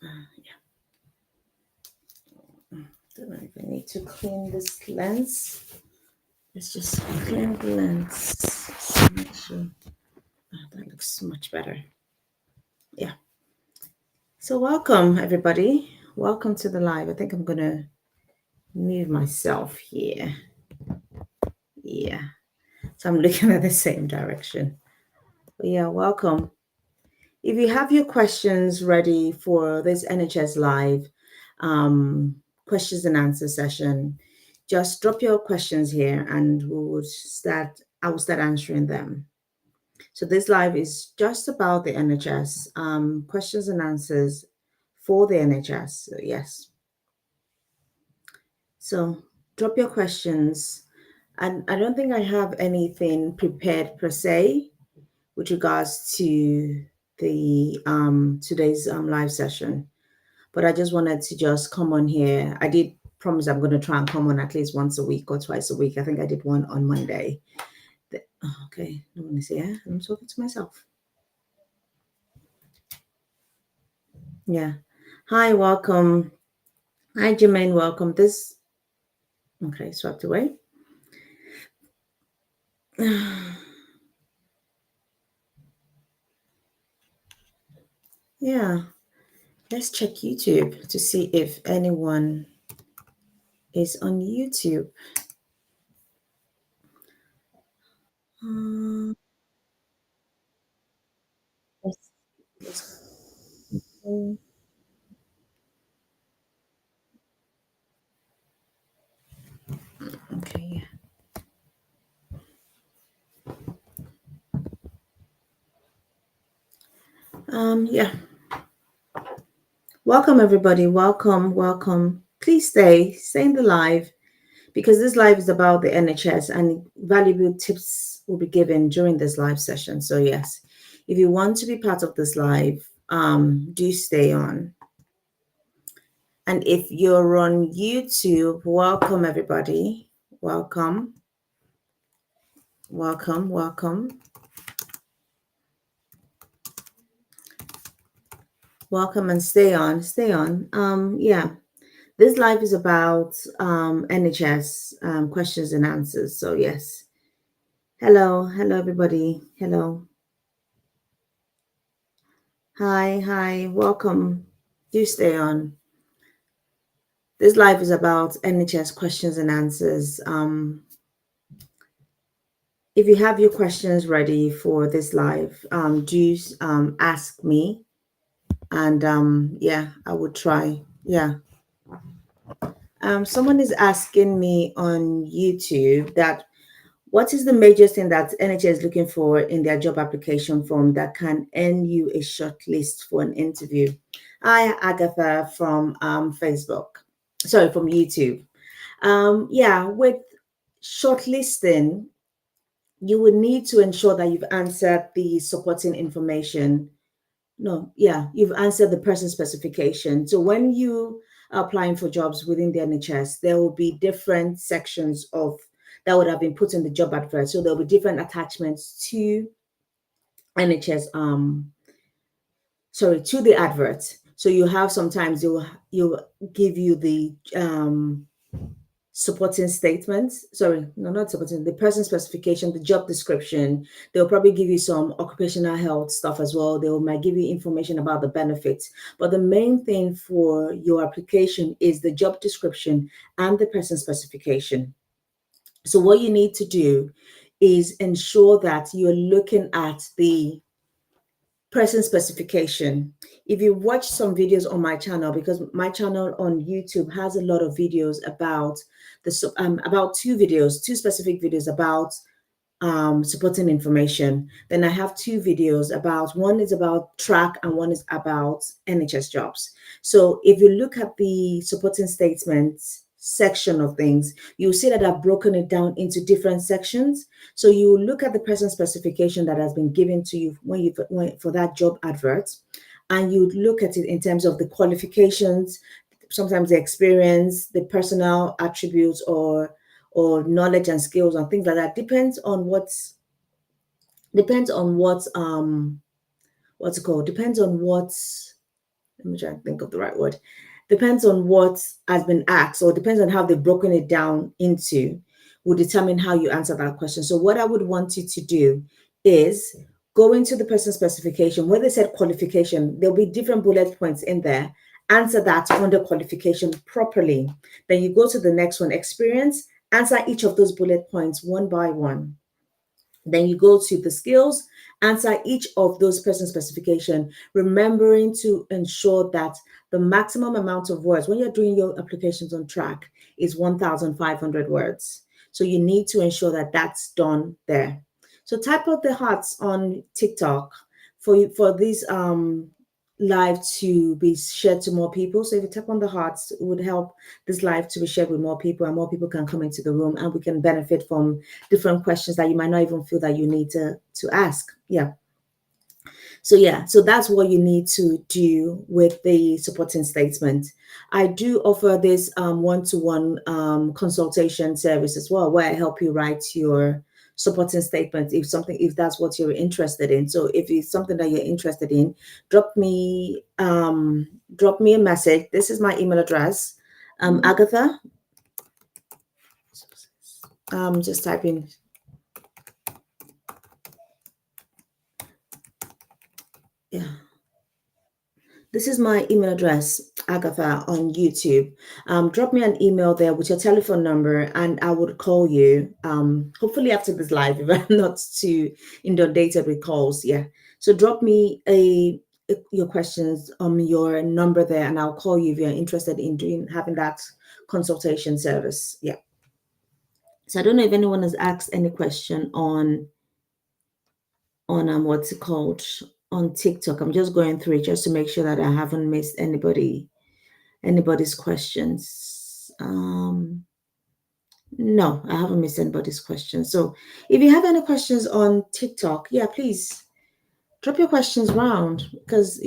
Yeah. Don't know if I need to clean this lens. Let's just clean the lens. So make sure that looks much better. Yeah. So welcome everybody. Welcome to the live. I think I'm gonna move myself here. Yeah. So I'm looking at the same direction. But yeah, welcome. If you have your questions ready for this NHS Live questions and answer session, just drop your questions here and I will start answering them. So this live is just about the NHS, questions and answers for the NHS. So yes. So drop your questions. And I don't think I have anything prepared per se with regards to the today's live session. But I just wanted to just come on here. I did promise I'm going to try and come on at least once a week or twice a week. I think I did one on Monday. Okay, no one is here. I'm talking to myself. Yeah. Hi, welcome. Hi, Jermaine, welcome. Okay, swept away. Yeah, let's check YouTube to see if anyone is on YouTube. Um, let's go. Okay, yeah. Welcome everybody. Welcome, welcome. Please stay in the live because this live is about the NHS and valuable tips will be given during this live session. So yes, if you want to be part of this live, do stay on. And if you're on YouTube, welcome everybody. Welcome. Welcome, welcome. Welcome and stay on, stay on. Yeah, this live is about NHS questions and answers. So yes. Hello, hello everybody. Hello. Hi, welcome. Do stay on. This live is about NHS questions and answers. If you have your questions ready for this live, do ask me, and yeah, I would try. Yeah. Someone is asking me on YouTube that what is the major thing that NHS is looking for in their job application form that can earn you a short list for an interview? Hi, Agatha from Facebook. Sorry, from YouTube. Yeah, with shortlisting, you would need to ensure that you've answered the supporting information. No, yeah, you've answered the person specification. So when you are applying for jobs within the NHS, there will be different sections of that would have been put in the job advert. So there'll be different attachments to NHS, to the advert. So you have sometimes you'll give you the supporting statements. Sorry, no, not supporting, the person specification, the job description. They'll probably give you some occupational health stuff as well. They might give you information about the benefits. But the main thing for your application is the job description and the person specification. So what you need to do is ensure that you're looking at the person specification. If you watch some videos on my channel, because my channel on YouTube has a lot of videos about about two specific videos about supporting information. Then I have two videos about, one is about track and one is about NHS jobs. So if you look at the supporting statements section of things, you'll see that I've broken it down into different sections. So you look at the person specification that has been given to you for that job advert, and you look at it in terms of the qualifications, sometimes the experience, the personal attributes, or knowledge and skills and things like that. Depends on what's it called? Depends on what Let me try and think of the right word. Depends on what has been asked, or depends on how they've broken it down into, will determine how you answer that question. So what I would want you to do is go into the person specification. Where they said qualification, there'll be different bullet points in there. Answer that under qualification properly. Then you go to the next one, experience. Answer each of those bullet points one by one. Then you go to the skills, answer each of those person specification, remembering to ensure that the maximum amount of words when you're doing your applications on track is 1,500 words. So you need to ensure that that's done there. So type out the hearts on TikTok for these live to be shared to more people. So if you tap on the hearts, it would help this live to be shared with more people, and more people can come into the room, and we can benefit from different questions that you might not even feel that you need to ask. So that's what you need to do with the supporting statement. I do offer this one-to-one consultation service as well, where I help you write your supporting statement if that's what you're interested in. So if it's something that you're interested in, drop me a message. This is my email address, Agatha. Just type in. Yeah. This is my email address, Agatha, on YouTube. Drop me an email there with your telephone number, and I would call you. Hopefully after this live, if I'm not too inundated with calls. Yeah. So drop me your questions your number there, and I'll call you if you're interested in having that consultation service. Yeah. So I don't know if anyone has asked any question on what's it called, on TikTok. I'm just going through it just to make sure that I haven't missed anybody's questions. No, I haven't missed anybody's questions. So if you have any questions on TikTok, yeah, please drop your questions around, because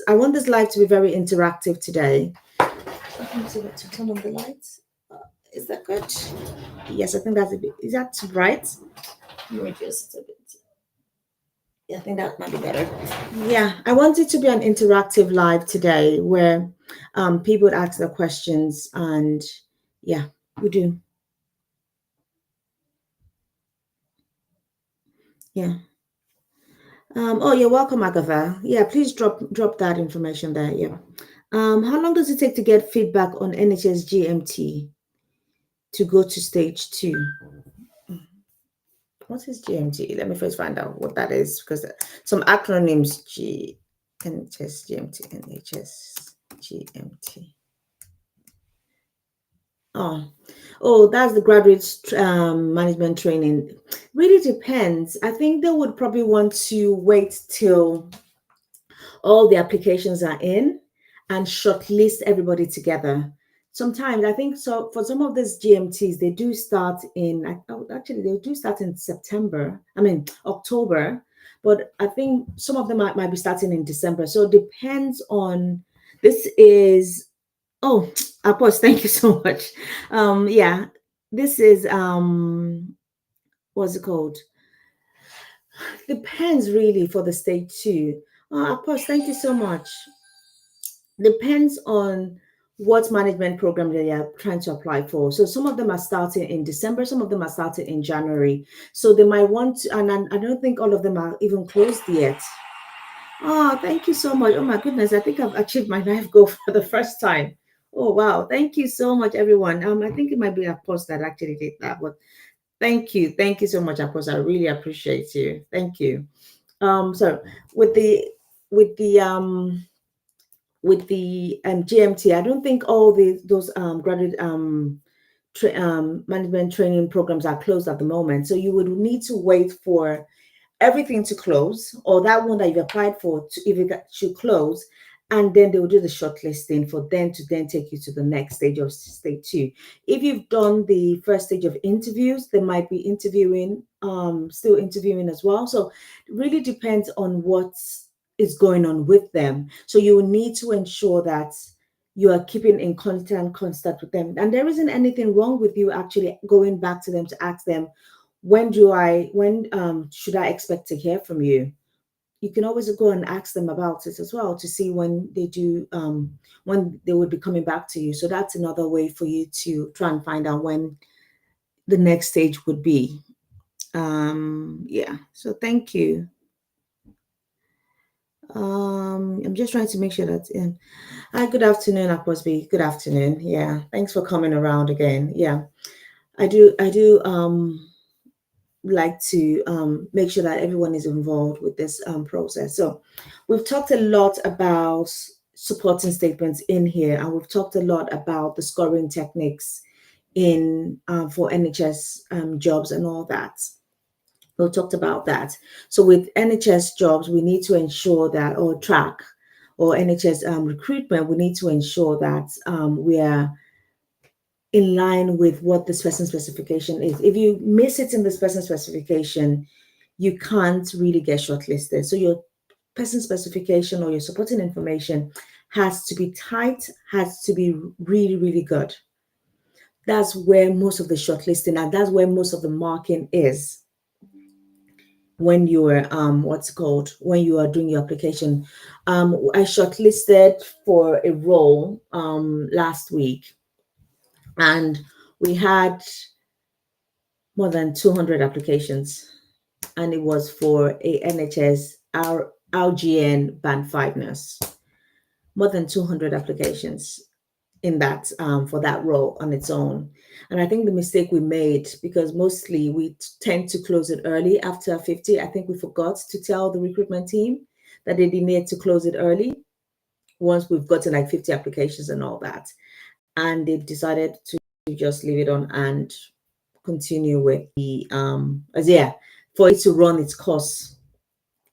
I want this live to be very interactive today. Let me see what to turn on the lights. Is that good? Yes, I think that's a bit. Is that right? Let me just a bit. Yeah, I think that might be better. Yeah, I want it to be an interactive live today where people would ask their questions, and yeah, we do. Yeah. Oh, you're welcome, Agatha. Yeah, please drop that information there. Yeah. How long does it take to get feedback on NHS GMT to go to stage 2? What is GMT? Let me first find out what that is, because some acronyms: NHS GMT, NHS GMT. Oh, that's the graduate management training. Really depends. I think they would probably want to wait till all the applications are in and shortlist everybody together. Sometimes I think so for some of these GMTs, they do start in actually they do start in September. I mean October, but I think some of them might be starting in December. So it depends on. This is Oh, Apos, thank you so much. Yeah, this is what's it called? Depends really for the stage 2. Apos, thank you so much. Depends on what management program they are trying to apply for. So some of them are starting in December, some of them are starting in January. So they might want to, and I don't think all of them are even closed yet. Oh, thank you so much. Oh my goodness, I think I've achieved my life goal for the first time. Oh wow, thank you so much, everyone. I think it might be a post that actually did that, but thank you so much, Apos. I really appreciate you. Thank you. So with the with the GMT, I don't think all those graduate management training programs are closed at the moment. So you would need to wait for everything to close, or that one that you've applied for if it should close, and then they will do the shortlisting for them to then take you to the next stage of stage 2. If you've done the first stage of interviews, they might be interviewing, still interviewing as well. So it really depends on what is going on with them. So you will need to ensure that you are keeping in constant contact with them, and there isn't anything wrong with you actually going back to them to ask them, when should I expect to hear from you? you can always go and ask them about it as well to see when they do when they would be coming back to you. So that's another way for you to try and find out when the next stage would be. Yeah, so thank you. I'm just trying to make sure that's in. Hi, good afternoon, Aposby. Good afternoon. Yeah, thanks for coming around again. Yeah, I do like to make sure that everyone is involved with this process. So we've talked a lot about supporting statements in here, and we've talked a lot about the scoring techniques in for NHS jobs and all that. We talked about that. So with NHS jobs, we need to ensure that, or track, or NHS recruitment, we need to ensure that we are in line with what this person specification is. If you miss it in this person specification, you can't really get shortlisted. So your person specification or your supporting information has to be tight, has to be really, really good. That's where most of the shortlisting and that's where most of the marking is when you are what's called when you are doing your application. I shortlisted for a role last week, and we had more than 200 applications, and it was for a NHS RGN Band 5 nurse. More than 200 applications in that for that role on its own. And I think the mistake we made, because mostly we tend to close it early after 50, I think we forgot to tell the recruitment team that they need to close it early once we've gotten like 50 applications and all that. And they decided to just leave it on and continue with the as yeah, for it to run its course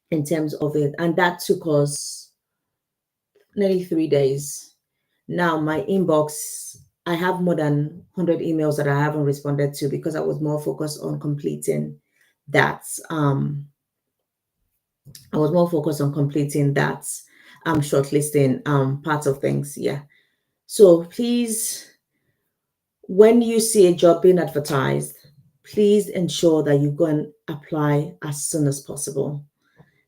in terms of it. And that took us nearly 3 days. Now my inbox, I have more than 100 emails that I haven't responded to because I was more focused on completing that. I was more focused on completing that shortlisting part of things. Yeah. So please, when you see a job being advertised, please ensure that you go and apply as soon as possible.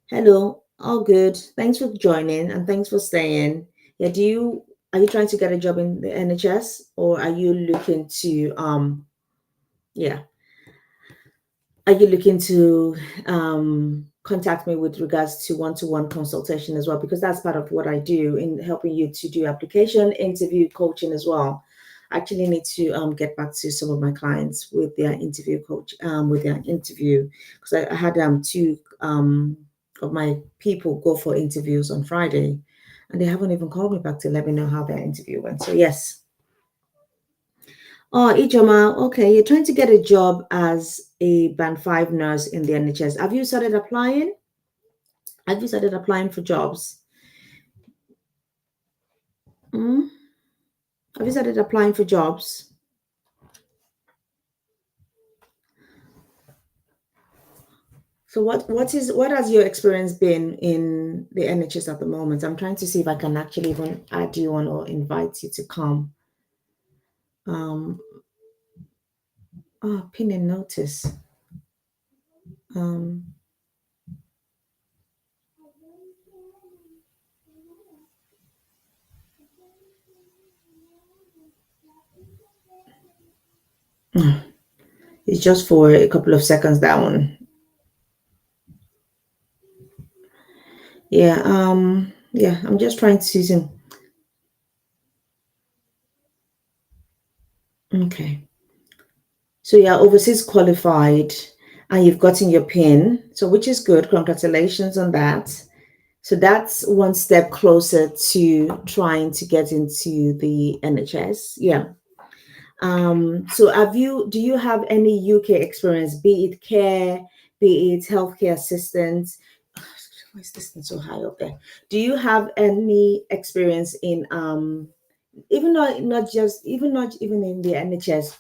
Hello, all good. Thanks for joining and thanks for staying. Yeah, are you trying to get a job in the NHS, or are you looking to yeah, are you looking to contact me with regards to one-to-one consultation as well? Because that's part of what I do in helping you to do application, interview, coaching as well. I actually need to get back to some of my clients with their interview with their interview, because I had two of my people go for interviews on Friday, and they haven't even called me back to let me know how their interview went. So yes. Oh, Ijoma, okay, you're trying to get a job as a band 5 nurse in the NHS. Have you started applying? Have you started applying for jobs? Mm? Have you started applying for jobs? So what has your experience been in the NHS at the moment? I'm trying to see if I can actually even add you on or invite you to come. Um, pin and notice. Um, it's just for a couple of seconds, that one. Yeah, I'm just trying to see. Okay. So you're overseas qualified and you've gotten your PIN, so which is good. Congratulations on that. So that's one step closer to trying to get into the NHS. Yeah. So do you have any UK experience, be it care, be it healthcare assistance? Why is this thing so high up there? Do you have any experience in even not even in the NHS,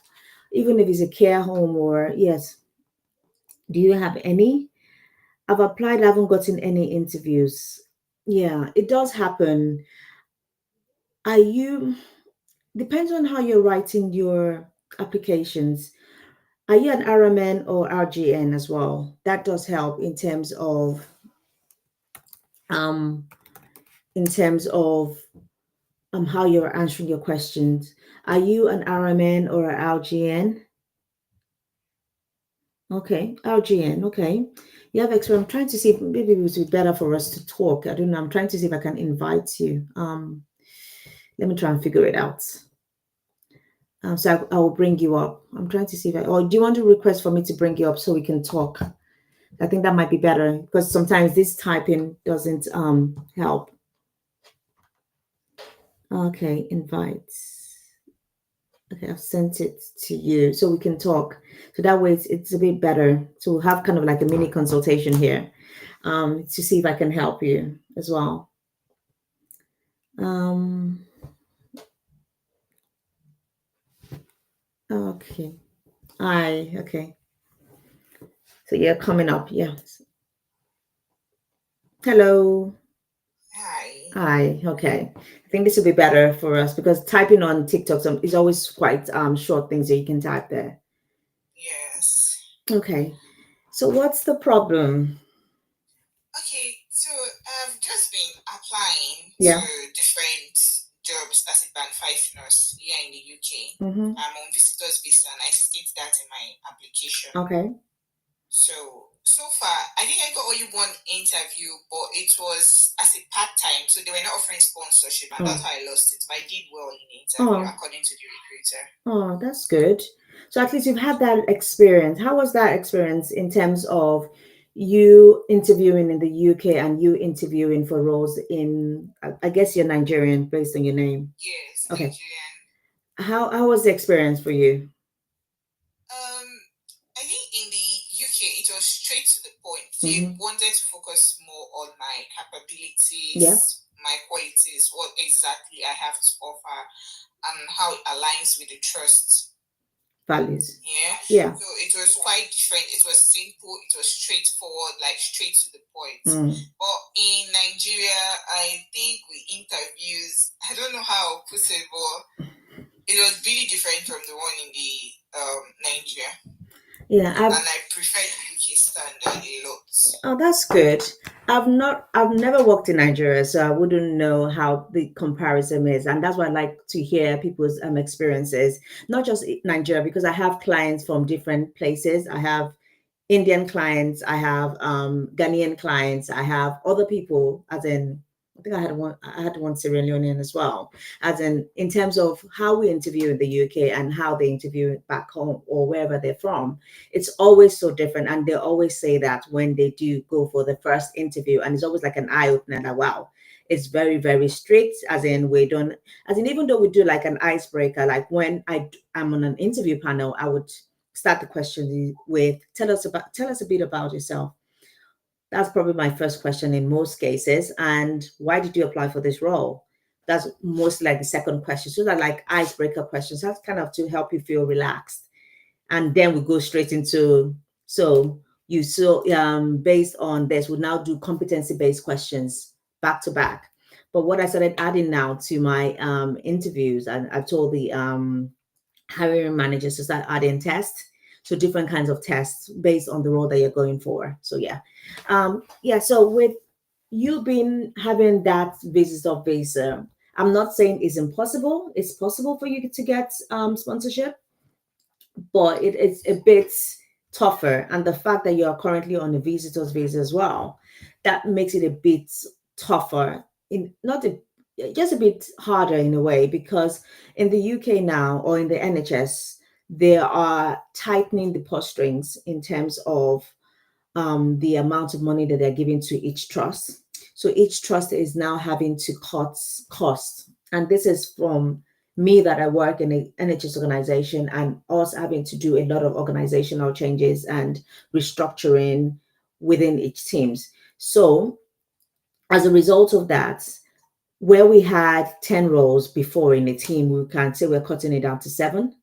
even if it's a care home or yes, do you have any? I've applied, I haven't gotten any interviews. Yeah, it does happen. Are you, depends on how you're writing your applications. Are you an RMN or RGN as well? That does help in terms of um, in terms of how you're answering your questions. Are you an RMN or an LGN? Okay, LGN. Okay, you have experience. I'm trying to see if maybe it would be better for us to talk. I don't know. I'm trying to see if I can invite you. Let me try and figure it out. So I will bring you up. I'm trying to see if I. Or do you want to request for me to bring you up so we can talk? I think that might be better because sometimes this typing doesn't help. Okay, invite. Okay, I've sent it to you so we can talk. So that way it's a bit better to have kind of like a mini consultation here, to see if I can help you as well. Um, okay. Okay. So you're coming up. Yes. Hello. Hi. Hi. Okay. I think this will be better for us because typing on TikTok is always quite short things that you can type there. Yes. Okay. So what's the problem? Okay, so I've just been applying to Yeah. different jobs as a band five nurse here in the UK. Mm-hmm. I'm on visitor's visa and I state that in my application. Okay. So far, I think I got only one interview, but it was as a part time, so they were not offering sponsorship, and that's Oh. how I lost it. But I did well in the interview, Oh. according to the recruiter. Oh, that's good. So at least you've had that experience. How was that experience in terms of you interviewing in the UK and you interviewing for roles in, I guess you're Nigerian based on your name. Yes, Okay. Nigerian. How was the experience for you? Um, I think in the UK it was straight to the point. They Mm-hmm. wanted to focus more on my Yeah. capabilities, my qualities, what exactly I have to offer, and how it aligns with the trust. Values. Yeah. Yeah. So it was quite different. It was simple, it was straightforward, like straight to the point. Mm. But in Nigeria, I think with interviews, I don't know how I'll put it, but it was really different from the one in the Nigeria. Yeah. And I prefer the UK standard a lot. Oh, that's good. I've never worked in Nigeria, so I wouldn't know how the comparison is, and that's why I like to hear people's experiences, not just Nigeria, because I have clients from different places. I have Indian clients, I have Ghanaian clients, I have other people, as in I think I had one Sierra Leonean as well, as in terms of how we interview in the UK and how they interview back home or wherever they're from. It's always so different. And they always say that when they do go for the first interview, and it's always like an eye opener that wow, it's very, very strict, as in we don't, as in even though we do like an icebreaker, like when I'm on an interview panel, I would start the question with tell us a bit about yourself. That's probably my first question in most cases. And why did you apply for this role? That's most like the second question. So that like icebreaker questions. That's kind of to help you feel relaxed. And then we go straight into so based on this, we now do competency based questions back to back. But what I started adding now to my interviews, and I've told the hiring managers to start adding tests. So different kinds of tests based on the role that you're going for. So yeah. So with you been having that visitor visa, I'm not saying it's impossible. It's possible for you to get sponsorship, but it's a bit tougher. And the fact that you are currently on a visitor's visa as well, that makes it a bit tougher. In not a just a bit harder in a way because in the UK now or in the NHS, they are tightening the purse strings in terms of the amount of money that they're giving to each trust. So each trust is now having to cut costs. And this is from me that I work in an NHS organization and us having to do a lot of organizational changes and restructuring within each teams. So as a result of that, where we had 10 roles before in a team, we can say we're cutting it down to seven,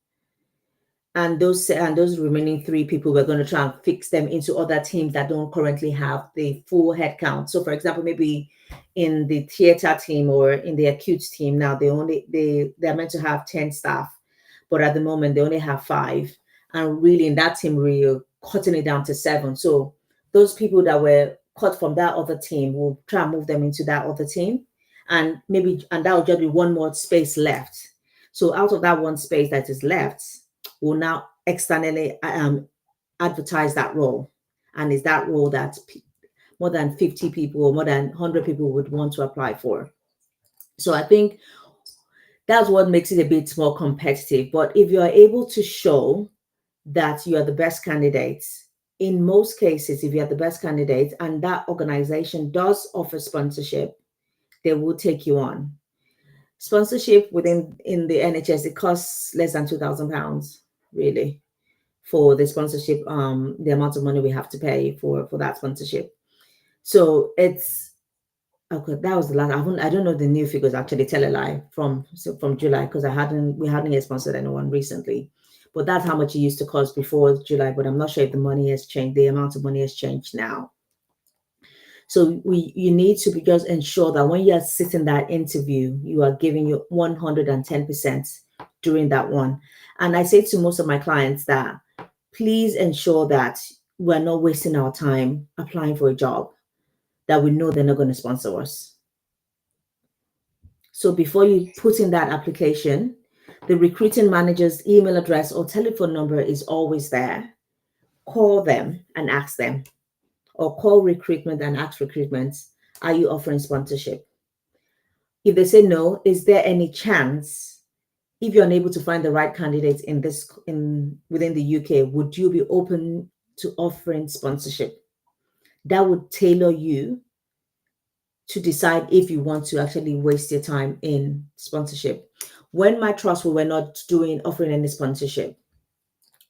and those remaining three people, we're going to try and fix them into other teams that don't currently have the full headcount. So for example, maybe in the theater team or in the acute team now, they're meant to have 10 staff, but at the moment they only have five. And really in that team we're cutting it down to seven. So those people that were cut from that other team, we'll try and move them into that other team, and that will just be one more space left. So out of that one space that is left, we'll now externally advertise that role, and is that role that more than 50 people or more than 100 people would want to apply for. So I think that's what makes it a bit more competitive. But if you are able to show that you are the best candidate, in most cases, if you are the best candidate and that organization does offer sponsorship, they will take you on. Sponsorship within in the NHS, it costs less than £2,000, really, for the sponsorship, the amount of money we have to pay for that sponsorship. So it's okay. That was the last. I don't know the new figures actually. Tell a lie from July, because we hadn't yet sponsored anyone recently, but that's how much it used to cost before July. But I'm not sure if the money has changed. The amount of money has changed now. So you need to just ensure that when you are sitting that interview, you are giving your 110% during that one. And I say to most of my clients that please ensure that we're not wasting our time applying for a job that we know they're not going to sponsor us. So before you put in that application, the recruiting manager's email address or telephone number is always there. Call them and ask them, or call recruitment and ask recruitment, are you offering sponsorship? If they say no, is there any chance, if you're unable to find the right candidates within the UK, would you be open to offering sponsorship? That would tailor you to decide if you want to actually waste your time in sponsorship. When my trust, we were not offering any sponsorship,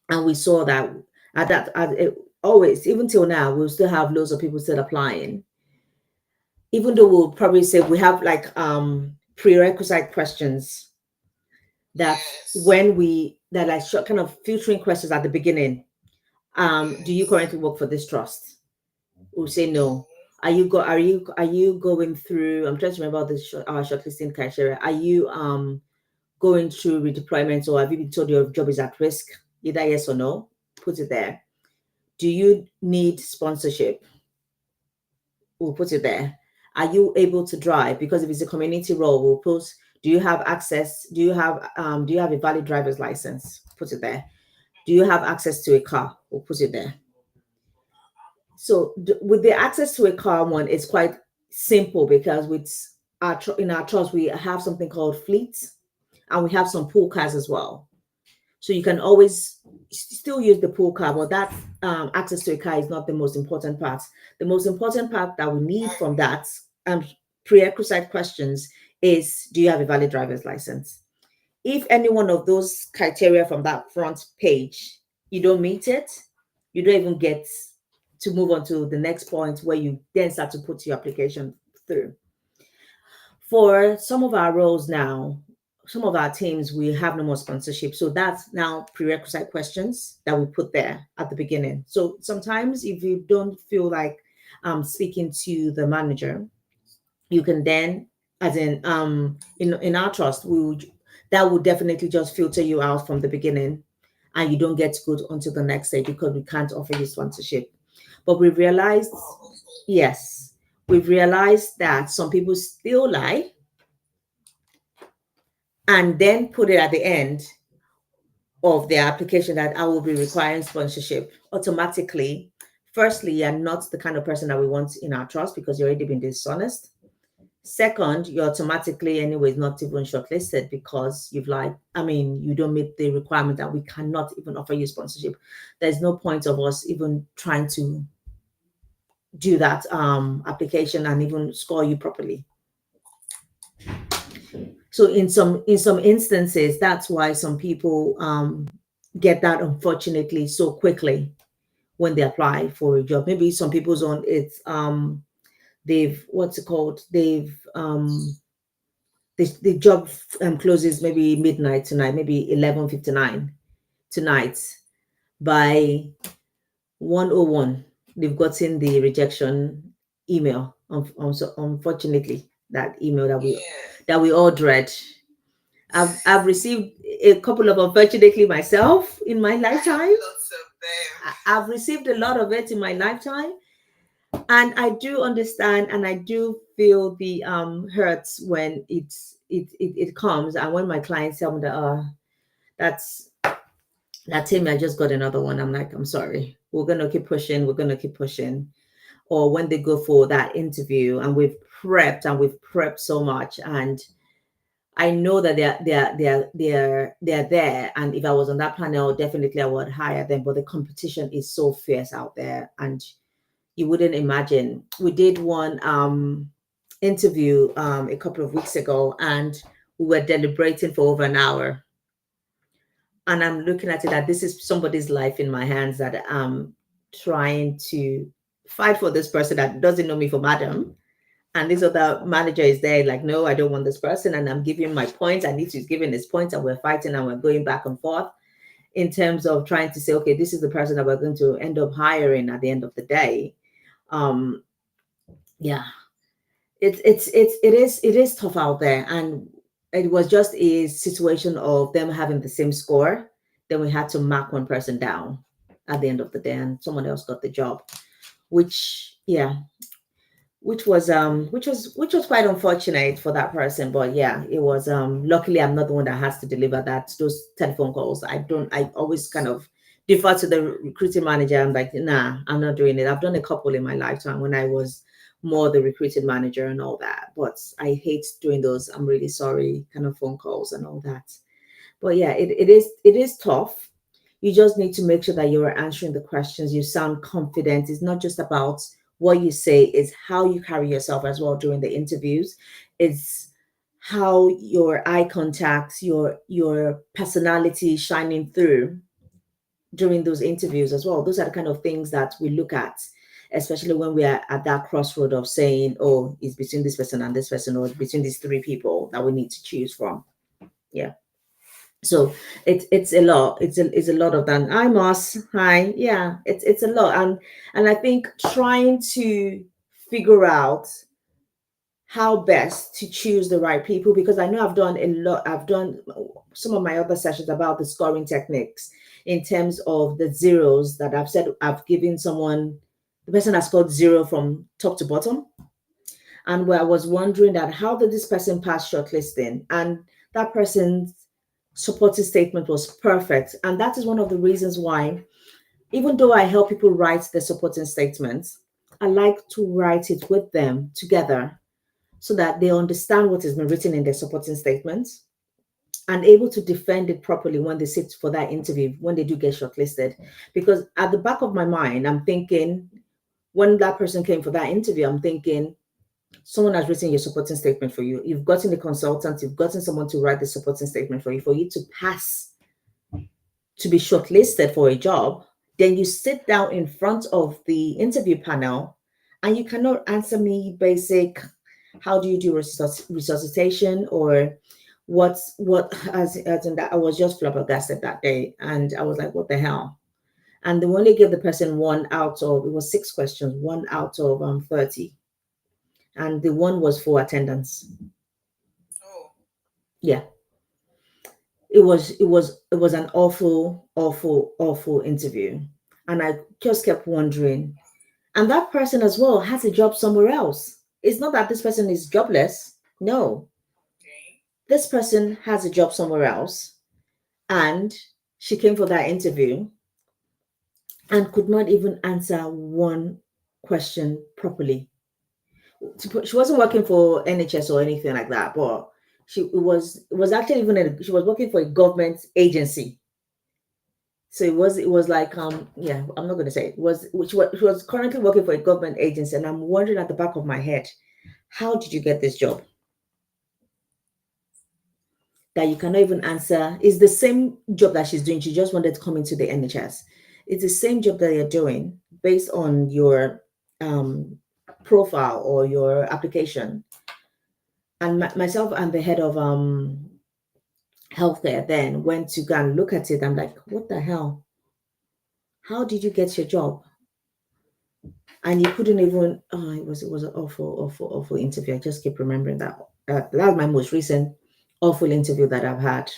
and we saw that always, even till now, we'll still have loads of people still applying. Even though we'll probably say we have like prerequisite questions that that like kind of filtering questions at the beginning. Do you currently work for this trust? We'll say no. Are you going through? I'm trying to remember our shortlisting criteria. Are you going through redeployment, or have you been told your job is at risk? Either yes or no. Put it there. Do you need sponsorship? We'll put it there. Are you able to drive? Because if it's a community role, we'll post. Do you have access? Do you have a valid driver's license? Put it there. Do you have access to a car? We'll put it there. So with the access to a car one, it's quite simple, because in our trust we have something called fleets, and we have some pool cars as well. So you can always still use the pool car, but that access to a car is not the most important part. The most important part that we need from that prerequisite questions is, do you have a valid driver's license? If any one of those criteria from that front page, you don't meet it, you don't even get to move on to the next point, where you then start to put your application through. For some of our roles now, some of our teams, we have no more sponsorship. So that's now prerequisite questions that we put there at the beginning. So sometimes if you don't feel like speaking to the manager, you can then, as in our trust, that would definitely just filter you out from the beginning, and you don't get to go on to the next stage, because we can't offer you sponsorship. But we've realized, yes, we've realized that some people still lie and then put it at the end of their application that I will be requiring sponsorship automatically. Firstly, you're not the kind of person that we want in our trust, because you're already been dishonest. Second, you're automatically anyways not even shortlisted, because you've lied. I mean, you don't meet the requirement that we cannot even offer you sponsorship. There's no point of us even trying to do that application and even score you properly. So in some instances, that's why some people get that, unfortunately, so quickly when they apply for a job. Maybe some people's on it's they've what's it called? They've the job closes maybe midnight tonight, maybe 11:59 tonight. By 1:01, they've gotten the rejection email. So unfortunately, that email that we all dread. I've received a couple of, unfortunately, myself in my lifetime. I've received a lot of it in my lifetime. And I do understand, and I do feel the hurts when it comes, and when my clients tell me that, that's that Timmy, I just got another one. I'm like, I'm sorry. We're gonna keep pushing. We're gonna keep pushing. Or when they go for that interview, and we've prepped so much, and I know that they're there. And if I was on that panel, definitely I would hire them. But the competition is so fierce out there, and you wouldn't imagine. We did one interview a couple of weeks ago, and we were deliberating for over an hour. And I'm looking at it that this is somebody's life in my hands, that I'm trying to fight for this person that doesn't know me from Adam. And this other manager is there, like, no, I don't want this person. And I'm giving my points, and he's giving his points, and we're fighting, and we're going back and forth in terms of trying to say, okay, this is the person that we're going to end up hiring at the end of the day. Um, yeah, it is tough out there. And it was just a situation of them having the same score. Then we had to mark one person down at the end of the day, and someone else got the job, which, yeah, which was quite unfortunate for that person. But yeah, it was, luckily I'm not the one that has to deliver those telephone calls. I always kind of defer to the recruiting manager. I'm like, nah, I'm not doing it. I've done a couple in my lifetime when I was more the recruiting manager and all that, but I hate doing those I'm really sorry kind of phone calls and all that. But yeah, it is tough. You just need to make sure that you're answering the questions. You sound confident. It's not just about what you say, it's how you carry yourself as well during the interviews. It's how your eye contact, your personality shining through during those interviews as well. Those are the kind of things that we look at, especially when we are at that crossroad of saying, oh, it's between this person and this person, or it's between these three people that we need to choose from. Yeah. So it's a lot. It's a lot of that. Hi, Moss. Hi. Yeah, it's a lot. And I think trying to figure out how best to choose the right people, because I know I've done some of my other sessions about the scoring techniques in terms of the zeros that I've said I've given someone, the person has scored zero from top to bottom. And where I was wondering that, how did this person pass shortlisting? And that person's supporting statement was perfect. And that is one of the reasons why, even though I help people write their supporting statements, I like to write it with them together, so that they understand what has been written in their supporting statements, and able to defend it properly when they sit for that interview, when they do get shortlisted. Because at the back of my mind, I'm thinking, when that person came for that interview, I'm thinking, someone has written your supporting statement for you. You've gotten a consultant, you've gotten someone to write the supporting statement for you to pass, to be shortlisted for a job. Then you sit down in front of the interview panel, and you cannot answer me basic, how do you do resuscitation, or what as in that. I was just flabbergasted that day, and I was like, what the hell? And they only gave the person one out of, it was 6 questions, one out of 30, and the one was for attendance. Oh, Yeah, it was an awful interview. And I just kept wondering, and that person as well has a job somewhere else. It's not that this person is jobless. No, okay. this person has a job somewhere else, and she came for that interview and could not even answer one question properly. She wasn't working for NHS or anything like that, but it was actually, she was working for a government agency. So it was like, yeah, I'm not going to say it was, she was currently working for a government agency, and I'm wondering at the back of my head, how did you get this job that you cannot even answer? It's the same job that she's doing. She just wanted to come into the NHS. It's the same job that you're doing based on your um profile or your application. And myself and the head of healthcare then went to go and look at it. I'm like, what the hell? How did you get your job? And you couldn't even, it was an awful interview. I just keep remembering that. That was my most recent awful interview that I've had.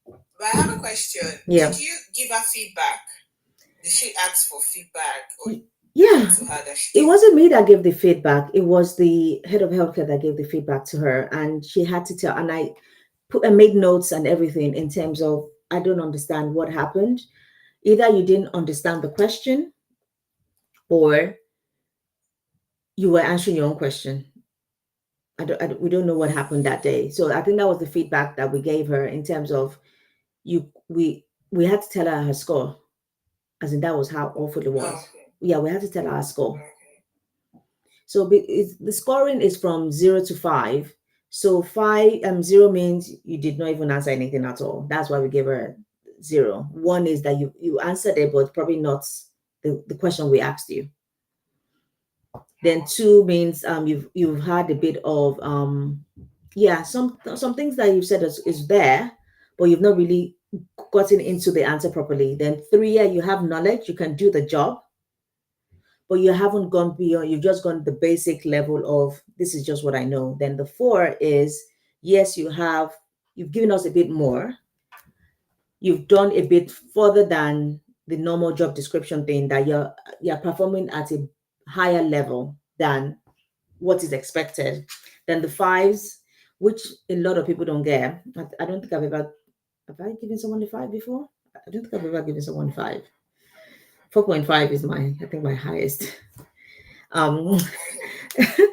But I have a question. Yeah. Did you give her feedback? Did she ask for feedback? Or Yeah, to her that she it gave? wasn't me that gave the feedback. It was the head of healthcare that gave the feedback to her, and she had to tell. And I put and made notes and everything in terms of I don't understand what happened. Either you didn't understand the question, or you were answering your own question. We don't know what happened that day. So I think that was the feedback that we gave her in terms of you. We had to tell her her score, as in that was how awful it Oh, was. okay. Yeah, we had to tell her our score. Okay. So the scoring is from 0 to 5. So 0 means you did not even answer anything at all. That's why we gave her 0. 1 is that you answered it, but probably not the question we asked you. Then Oh, 2 means you've had a bit of yeah, some things that you've said is there, but you've not really gotten into the answer properly. Then 3, yeah, you have knowledge, you can do the job, but you haven't gone beyond, you've just gone the basic level of this is just what I know. Then the 4 is yes, you've given us a bit more, you've done a bit further than the normal job description thing, that you're performing at a higher level than what is expected. Then the 5s, which a lot of people don't get. I don't think I've ever have I given someone a 5 before. I don't think I've ever given someone a 5. 4.5 is I think my highest. Um, okay.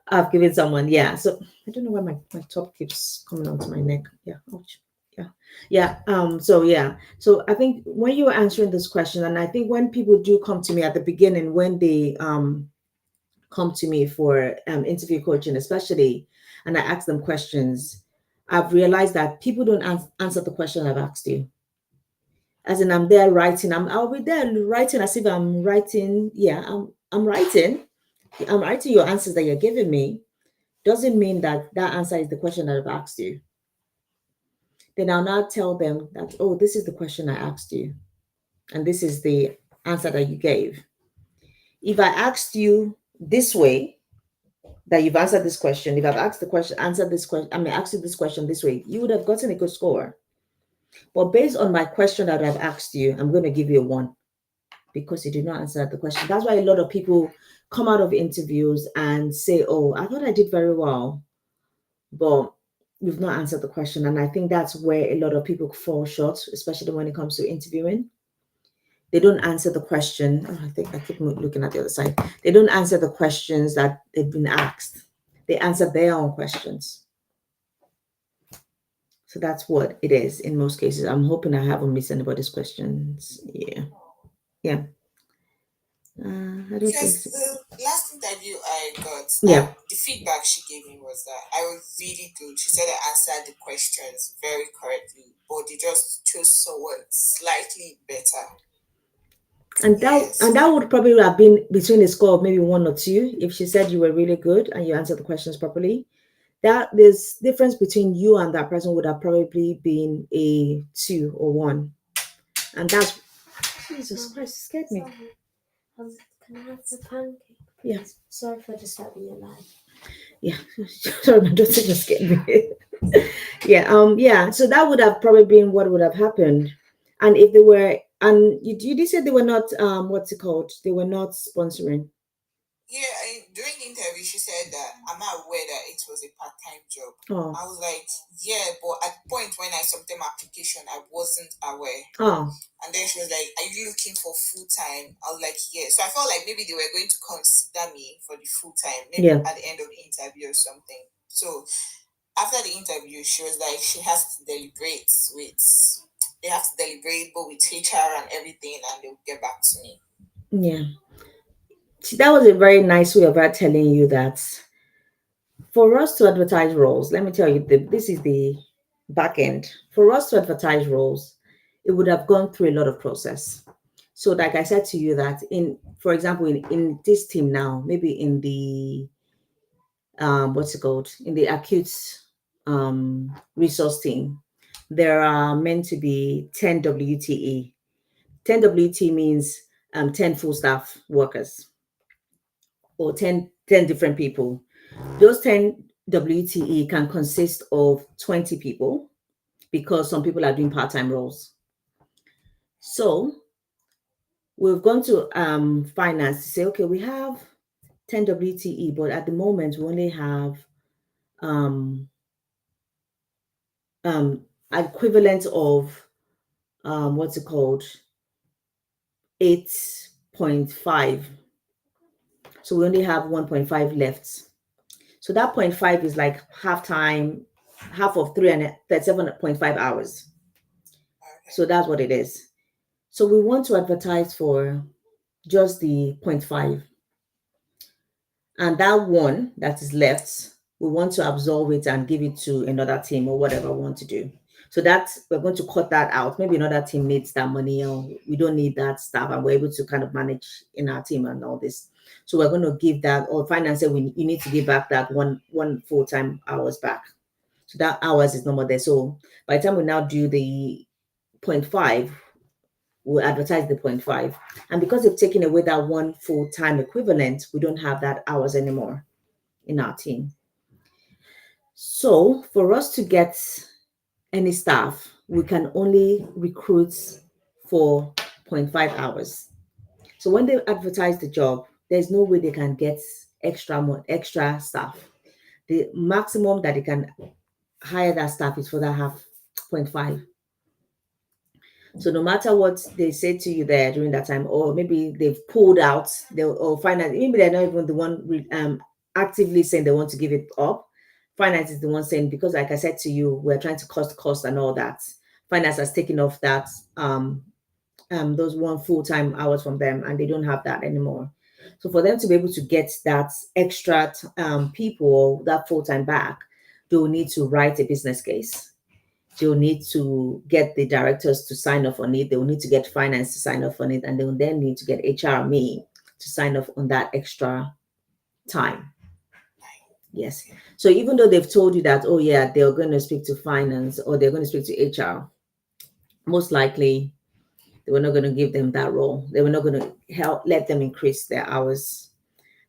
I've given someone, yeah. So I don't know why my top keeps coming onto my neck. Yeah, ouch. Yeah, yeah. So yeah. So I think when you were answering this question, and I think when people do come to me at the beginning, when they come to me for interview coaching, especially, and I ask them questions, I've realized that people don't answer the question I've asked you. As in, I'm there writing. I'll be there writing as if I'm writing. Yeah, I'm writing. I'm writing your answers that you're giving me. Doesn't mean that that answer is the question that I've asked you. Then I'll now tell them that, oh, this is the question I asked you, and this is the answer that you gave. If I asked you this way, that you've answered this question, if I've asked the question, answered this question, asked you this question this way, you would have gotten a good score. But based on my question that I've asked you, I'm going to give you a 1 because you did not answer the question. That's why a lot of people come out of interviews and say, oh, I thought I did very well, but you've not answered the question. And I think that's where a lot of people fall short, especially when it comes to interviewing. They don't answer the question. Oh, I think I keep looking at the other side. They don't answer the questions that they've been asked. They answer their own questions. So that's what it is in most cases. I'm hoping I haven't missed anybody's questions. Yeah. Yeah. I don't think Because so. the last interview I got, Yeah. the feedback she gave me was that I was really good. She said I answered the questions very correctly, but they just chose someone slightly better. And that Yes. would probably have been between a score of maybe 1 or 2 if she said you were really good and you answered the questions properly. That there's difference between you and that person would have probably been a 2 or 1. And that's Jesus Christ, it scared me. Can I have the pancake? Yeah. Sorry for disturbing your life. Yeah. Sorry, my daughter just scared me. Yeah. Yeah. So that would have probably been what would have happened. And if they were, and you did say they were not, what's it called? They were not sponsoring. Yeah, during the interview, she said that I'm not aware that it was a part-time job. Oh. I was like, yeah, but at the point when I submitted my application, I wasn't aware. Oh. And then she was like, are you looking for full-time? I was like, yeah. So I felt like maybe they were going to consider me for the full-time, maybe Yeah. at the end of the interview or something. So after the interview, she was like, she has to deliberate with, they have to deliberate both with HR and everything, and they'll get back to me. Yeah. See, that was a very nice way of her telling you that for us to advertise roles, let me tell you, this is the back end. For us to advertise roles, it would have gone through a lot of process. So, like I said to you, that for example, in this team now, maybe in the what's it called, in the acute resource team, there are meant to be 10 WTE. 10 WT means 10 full staff workers, or 10 different people. Those 10 WTE can consist of 20 people because some people are doing part time roles. So We've gone to finance to say, okay, we have 10 WTE, but at the moment we only have um, um, equivalent of what's it called, 8.5. So we only have 1.5 left. So that 0.5 is like half time, half of 37.5 hours. Okay. So that's what it is. So we want to advertise for just the zero point 0.5. And that one that is left, we want to absorb it and give it to another team or whatever we want to do. So that's, we're going to cut that out. Maybe another team needs that money, or we don't need that staff, and we're able to kind of manage in our team and all this. So we're going to give that, or finance it, you need to give back that one full-time hours back. So that hours is no more there. So by the time we now do the 0.5, we'll advertise the 0.5. And because they've taken away that one full-time equivalent, we don't have that hours anymore in our team. So for us to get any staff, we can only recruit for 0.5 hours. So when they advertise the job, there's no way they can get extra staff. The maximum that they can hire that staff is for that half 0.5. So no matter what they say to you there during that time, or maybe they've pulled out, they'll or finance. Maybe they're not even the one actively saying they want to give it up. Finance is the one saying, because like I said to you, we're trying to cost and all that. Finance has taken off that those one full-time hours from them, and they don't have that anymore. So for them to be able to get that extra people or that full-time back, they'll need to write a business case. They'll need to get the directors to sign off on it. They will need to get finance to sign off on it, and they will then need to get HR, me, to sign off on that extra time. Yes. So even though they've told you that, oh yeah, they're going to speak to finance or they're going to speak to HR, most likely they were not going to give them that role. They were not going to let them increase their hours.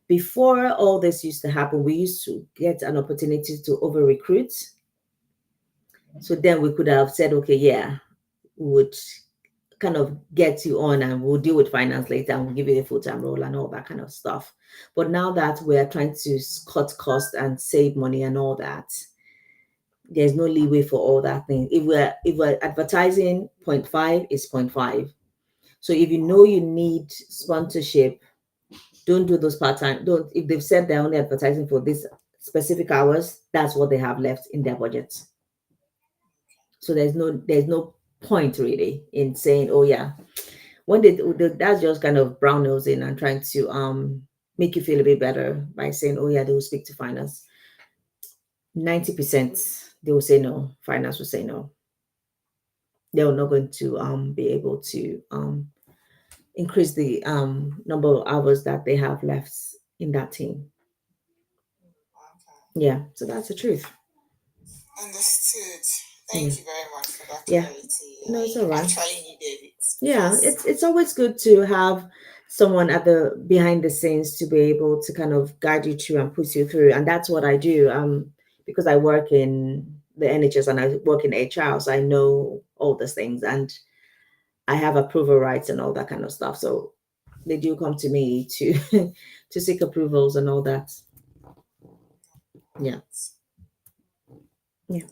Before all this used to happen, we used to get an opportunity to over recruit. So then we could have said, okay, yeah, we would kind of get you on and we'll deal with finance later and we'll give you a full-time role and all that kind of stuff. But now that we're trying to cut costs and save money and all that, there's no leeway for all that thing. If we're advertising 0.5, it's 0.5. So if you know you need sponsorship, don't do those part-time. Don't, if they've said they're only advertising for this specific hours, that's what they have left in their budget. So there's no point really in saying, oh yeah, when that's just kind of brown nosing and trying to make you feel a bit better by saying, oh yeah, they will speak to finance. 90% they will say no. Finance will say no. They're not going to be able to increase the number of hours that they have left in that team. Okay. Yeah, so that's the truth. Understood. Yeah. Thank you very much for that Yeah. clarity. No, it's I all right. actually needed it. Yeah, because it's always good to have someone at the behind the scenes to be able to kind of guide you through and push you through, and that's what I do. Because I work in the NHS and I work in HR, so I know all these things, and I have approval rights and all that kind of stuff. So they do come to me to to seek approvals and all that. Yeah. Yeah.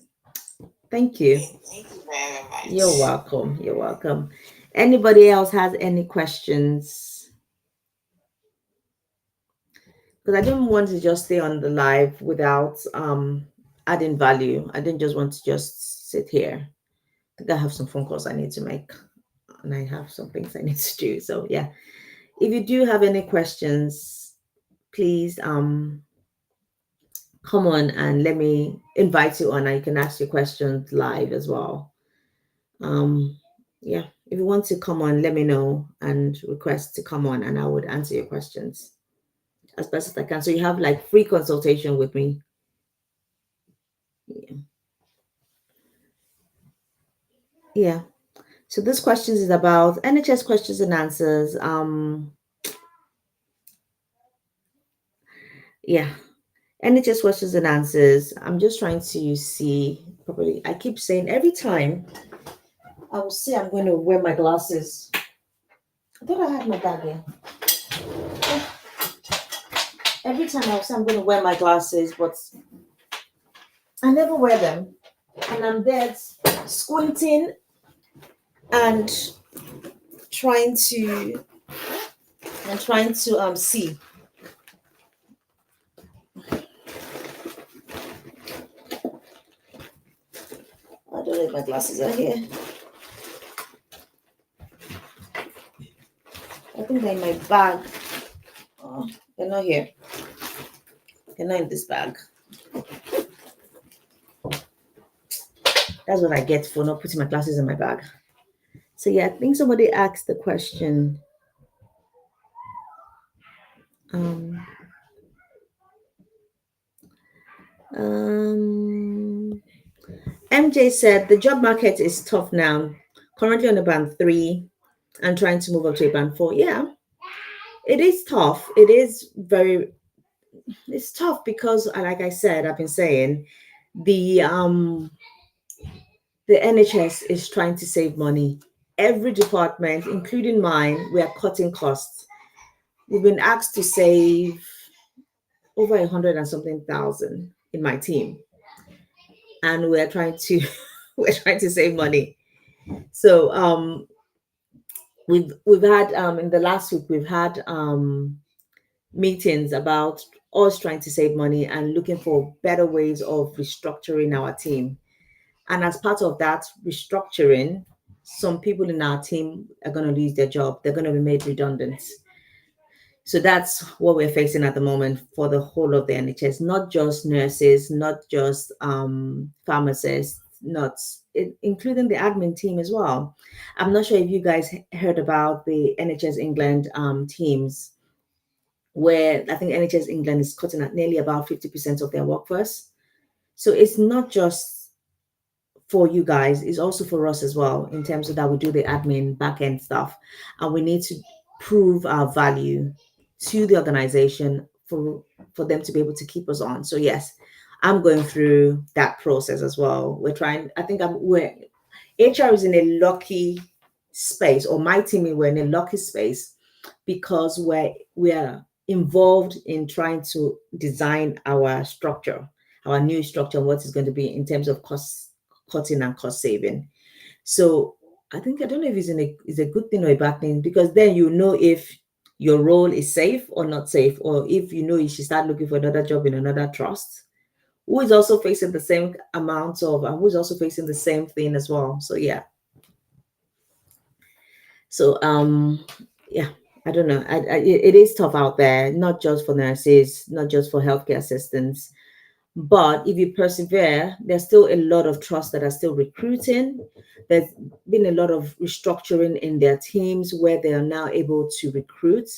Thank you. Okay, thank you very much. You're welcome. You're welcome. Anybody else has any questions? Because I didn't want to just stay on the live without adding value. I didn't just want to just sit here. I think I have some phone calls I need to make, and I have some things I need to do. So yeah, if you do have any questions, please come on and let me invite you on. And you can ask your questions live as well. Yeah, if you want to come on, let me know and request to come on, and I would answer your questions as best as I can. So you have like free consultation with me. Yeah. Yeah. So this questions is about NHS questions and answers. Yeah. NHS questions and answers. I'm just trying to see properly. I keep saying every time I will say I'm going to wear my glasses. I thought I had my bag here. Every time I say I'm going to wear my glasses, but I never wear them. And I'm there squinting and trying to see. I don't know if my glasses are here. I think they're in my bag. Oh, they're not here. They're not in this bag. That's what I get for not putting my glasses in my bag. So yeah, I think somebody asked the question. Um, MJ said the job market is tough now. Currently on a band 3 and trying to move up to a band 4. Yeah, it is tough. It's tough because like I said, I've been saying the NHS is trying to save money. Every department, including mine, we are cutting costs. We've been asked to save over 100 and something thousand in my team, and we're trying to we're trying to save money. So we've had in the last week we've had meetings about us trying to save money and looking for better ways of restructuring our team. And as part of that restructuring, some people in our team are going to lose their job. They're going to be made redundant. So that's what we're facing at the moment for the whole of the NHS, not just nurses, not just pharmacists, including the admin team as well. I'm not sure if you guys heard about the NHS England teams, where I think NHS England is cutting at nearly about 50% of their workforce. So it's not just for you guys, it's also for us as well, in terms of that we do the admin back end stuff, and we need to prove our value to the organization for them to be able to keep us on. So yes, I'm going through that process as well. We're trying. I think we're HR is in a lucky space, or my team we're in a lucky space because we're involved in trying to design our structure, our new structure, and what is going to be in terms of cost cutting and cost saving. So I think I don't know if it's a good thing or a bad thing, because then you know if your role is safe or not safe, or if you know you should start looking for another job in another trust who is also facing the same amount of who's also facing the same thing as well. So yeah. So yeah, I don't know. It is tough out there, not just for nurses, not just for healthcare assistants. But if you persevere, there's still a lot of trust that are still recruiting. There's been a lot of restructuring in their teams where they are now able to recruit.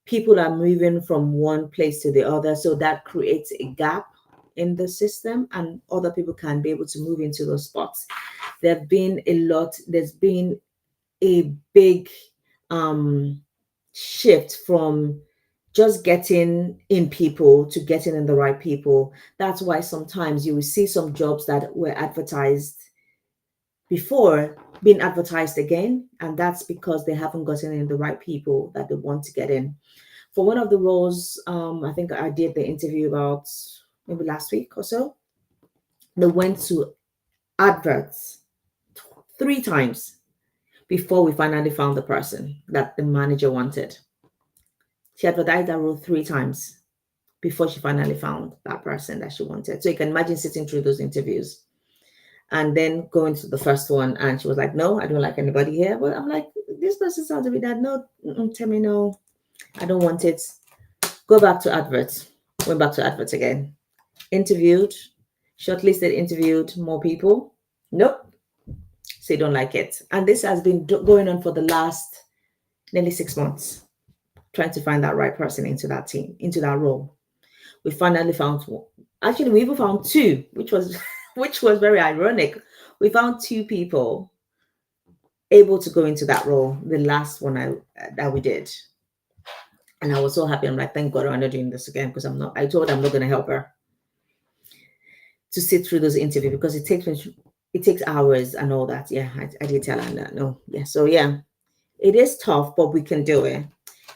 People are moving from one place to the other. So that creates a gap in the system, and other people can be able to move into those spots. There's been a big shift from just getting in people to getting in the right people. That's why sometimes you will see some jobs that were advertised before being advertised again, and that's because they haven't gotten in the right people that they want to get in. For one of the roles, I think I did the interview about maybe last week or so. They went to adverts 3 times before we finally found the person that the manager wanted. She advertised that role 3 times before she finally found that person that she wanted. So you can imagine sitting through those interviews and then going to the first one, and she was like, "No, I don't like anybody here." But I'm like, "This person sounds a bit that. No, tell me no, I don't want it. Go back to adverts." Went back to adverts again. Interviewed, shortlisted, interviewed more people. Nope, so you don't like it. And this has been going on for the last nearly 6 months, trying to find that right person into that team, into that role. We finally found one. Actually, we even found two, which was which was very ironic. We found 2 people able to go into that role. The last one that we did, and I was so happy. I'm like, thank God I'm not doing this again, because I'm not. I told her I'm not going to help her to sit through those interviews because it takes hours and all that. Yeah, I did tell her that. No, yeah. So yeah, It is tough, but we can do it.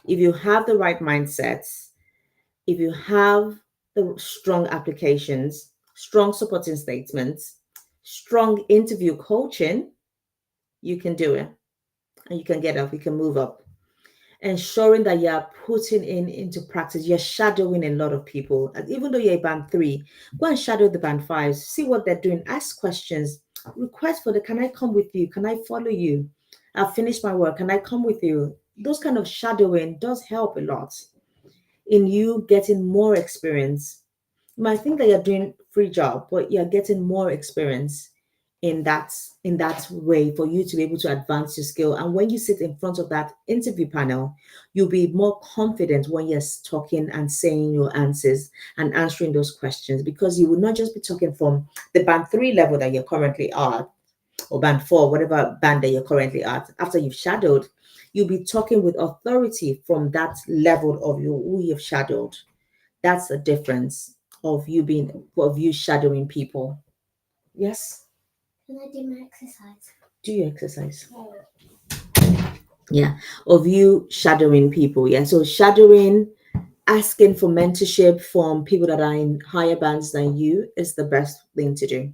If you have the right mindsets, if you have the strong applications, strong supporting statements, strong interview coaching, you can do it, and you can get up, you can move up. Ensuring that you're putting in into practice, you're shadowing a lot of people. And even though you're a band three, go and shadow the band fives, see what they're doing, ask questions, request for the can I come with you? Can I follow you? I've finished my work. Can I come with you? Those kind of shadowing does help a lot in you getting more experience. You might think that you're doing free job, but you're getting more experience in that way for you to be able to advance your skill. And when you sit in front of that interview panel, you'll be more confident when you're talking and saying your answers and answering those questions, because you will not just be talking from the band three level that you're currently at, or band four, whatever band that you're currently at. After you've shadowed, you'll be talking with authority from that level of who you've shadowed. That's the difference of you shadowing people. Yes. Can I do my exercise? Do you exercise? Yeah. Of you shadowing people. Yeah. So shadowing, asking for mentorship from people that are in higher bands than you is the best thing to do.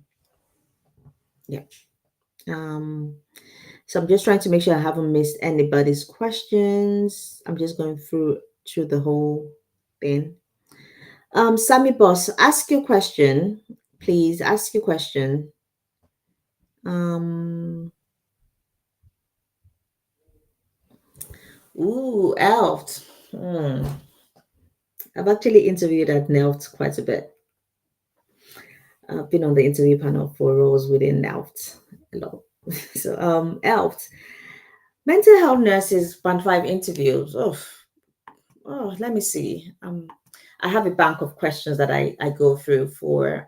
Yeah. Um, so I'm just trying to make sure I haven't missed anybody's questions. I'm just going through the whole thing. Sammy Boss, ask your question. Please ask your question. Um, Elft. I've actually interviewed at Nelft quite a bit. I've been on the interview panel for roles within Nelft a lot. So, Elft. Mental health nurses, band five interviews. Let me see. I have a bank of questions that I go through for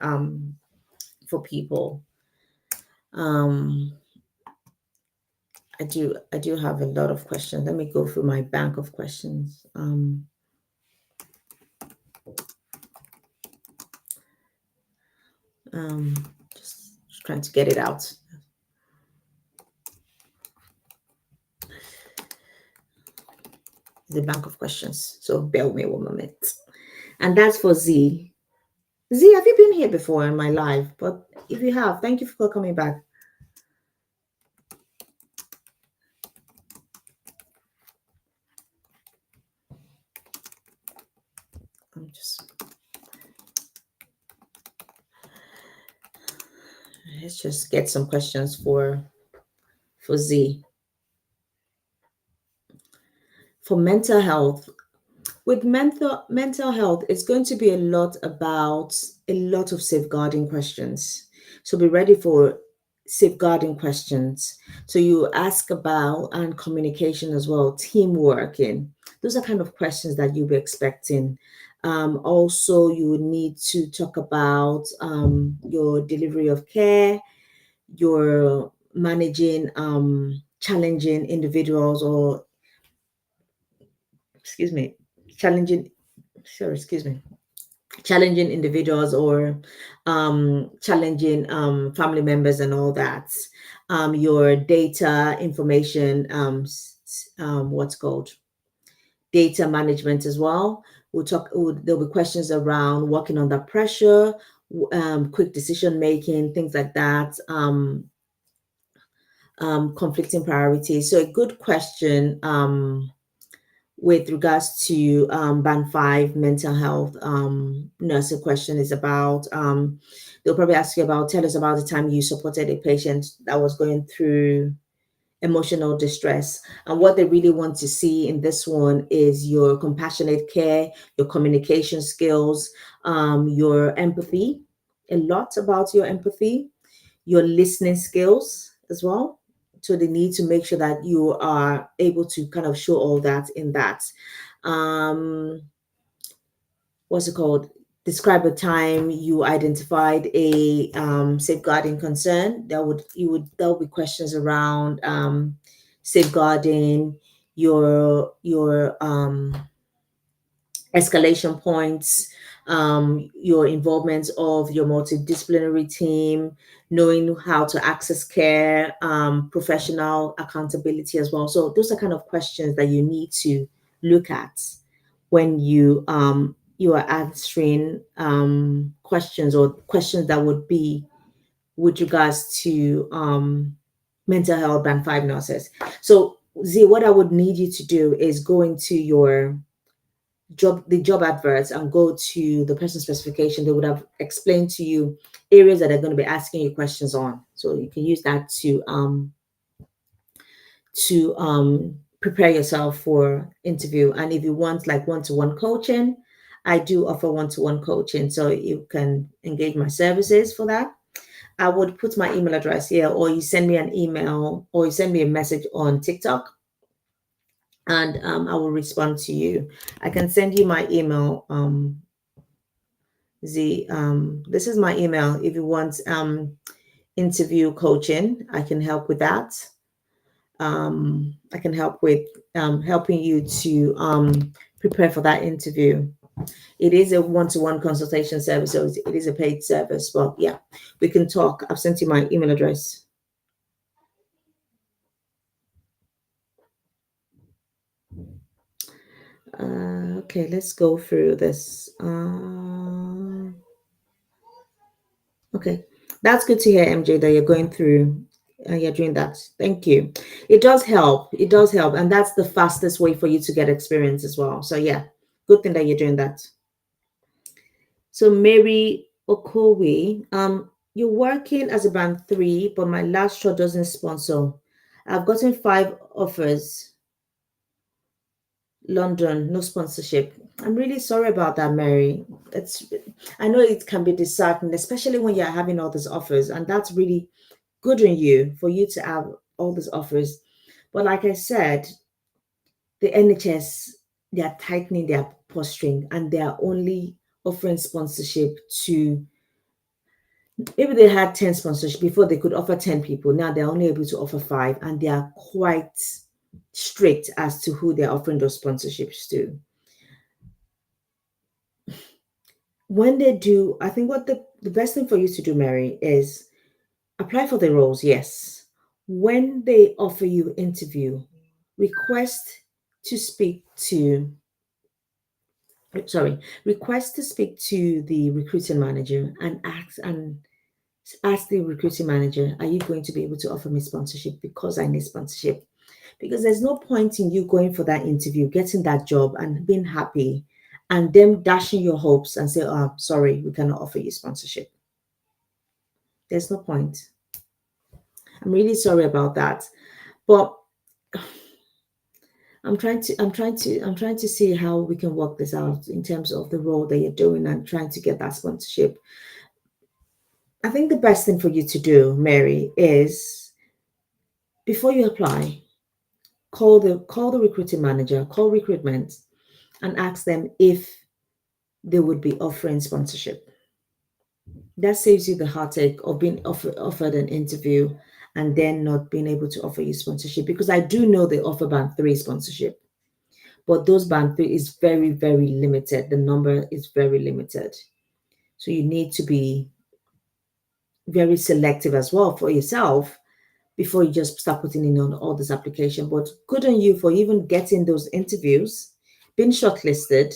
people. Um, I do have a lot of questions. Let me go through my bank of questions. Um, just trying to get it out. The bank of questions. So bear with me one moment. And that's for Z. Z, have you been here before in my life? But if you have, thank you for coming back. I'm just let's just get some questions for Z. For mental health, with mental health, it's going to be a lot about a lot of safeguarding questions. So be ready for safeguarding questions. So you ask about and communication as well, teamwork, and those are kind of questions that you'll be expecting. Also, you would need to talk about your delivery of care, your managing challenging individuals, or excuse me, challenging sure excuse me challenging individuals, or challenging family members and all that. Your data information, what's called data management as well. There'll be questions around working under pressure, quick decision making, things like that. Conflicting priorities. So a good question with regards to band five mental health nursing question is about they'll probably ask you about, tell us about the time you supported a patient that was going through emotional distress. And what they really want to see in this one is your compassionate care, your communication skills, your empathy, a lot about your empathy, your listening skills as well. So they need to make sure that you are able to kind of show all that in that. Um, what's it called? Describe a time you identified a safeguarding concern. There would be questions around safeguarding your escalation points, your involvement of your multidisciplinary team, knowing how to access care, professional accountability as well. So those are kind of questions that you need to look at when you are answering questions, or questions that would be with regards to mental health band 5 nurses. So Z, what I would need you to do is go into your the job adverts and go to the person specification. They would have explained to you areas that they're going to be asking you questions on. So you can use that to prepare yourself for interview. And if you want like one-to-one coaching, I do offer one-to-one coaching, so you can engage my services for that. I would put my email address here, or you send me an email, or you send me a message on TikTok, and I will respond to you. I can send you my email. This is my email. If you want interview coaching, I can help with that. I can help with helping you to prepare for that interview. It is a one-to-one consultation service, so it is a paid service. But yeah, we can talk. I've sent you my email address. Okay, let's go through this. Okay, that's good to hear, MJ, that you're going through and you're doing that. Thank you. It does help. It does help, and that's the fastest way for you to get experience as well. So yeah, good thing that you're doing that. So Mary Okowe, you're working as a band 3, but my last show doesn't sponsor. I've gotten 5 offers. London, no sponsorship. I'm really sorry about that, Mary. It's I know it can be disheartening, especially when you're having all these offers, and that's really good on you for you to have all these offers. But like I said, the NHS, they are tightening their posturing, and they are only offering sponsorship to, maybe they had 10 sponsorship before, they could offer 10 people. Now they're only able to offer 5, and they are quite strict as to who they're offering those sponsorships to. When they do, I think what the best thing for you to do, Mary, is apply for the roles, yes. When they offer you interview, request to speak to, request to speak to the recruiting manager, and ask the recruiting manager, are you going to be able to offer me sponsorship, because I need sponsorship? Because there's no point in you going for that interview, getting that job and being happy, and them dashing your hopes and say, oh, sorry, we cannot offer you sponsorship. There's no point. I'm really sorry about that. But I'm trying to see how we can work this out in terms of the role that you're doing and trying to get that sponsorship. I think the best thing for you to do, Mary, is before you apply, call the recruiting manager, call recruitment, and ask them if they would be offering sponsorship. That saves you the heartache of being offered an interview and then not being able to offer you sponsorship, because I do know they offer band 3 sponsorship, but those band 3 is very, very limited. The number is very limited. So you need to be very selective as well for yourself before you just start putting in on all this application. But good on you for even getting those interviews, being shortlisted,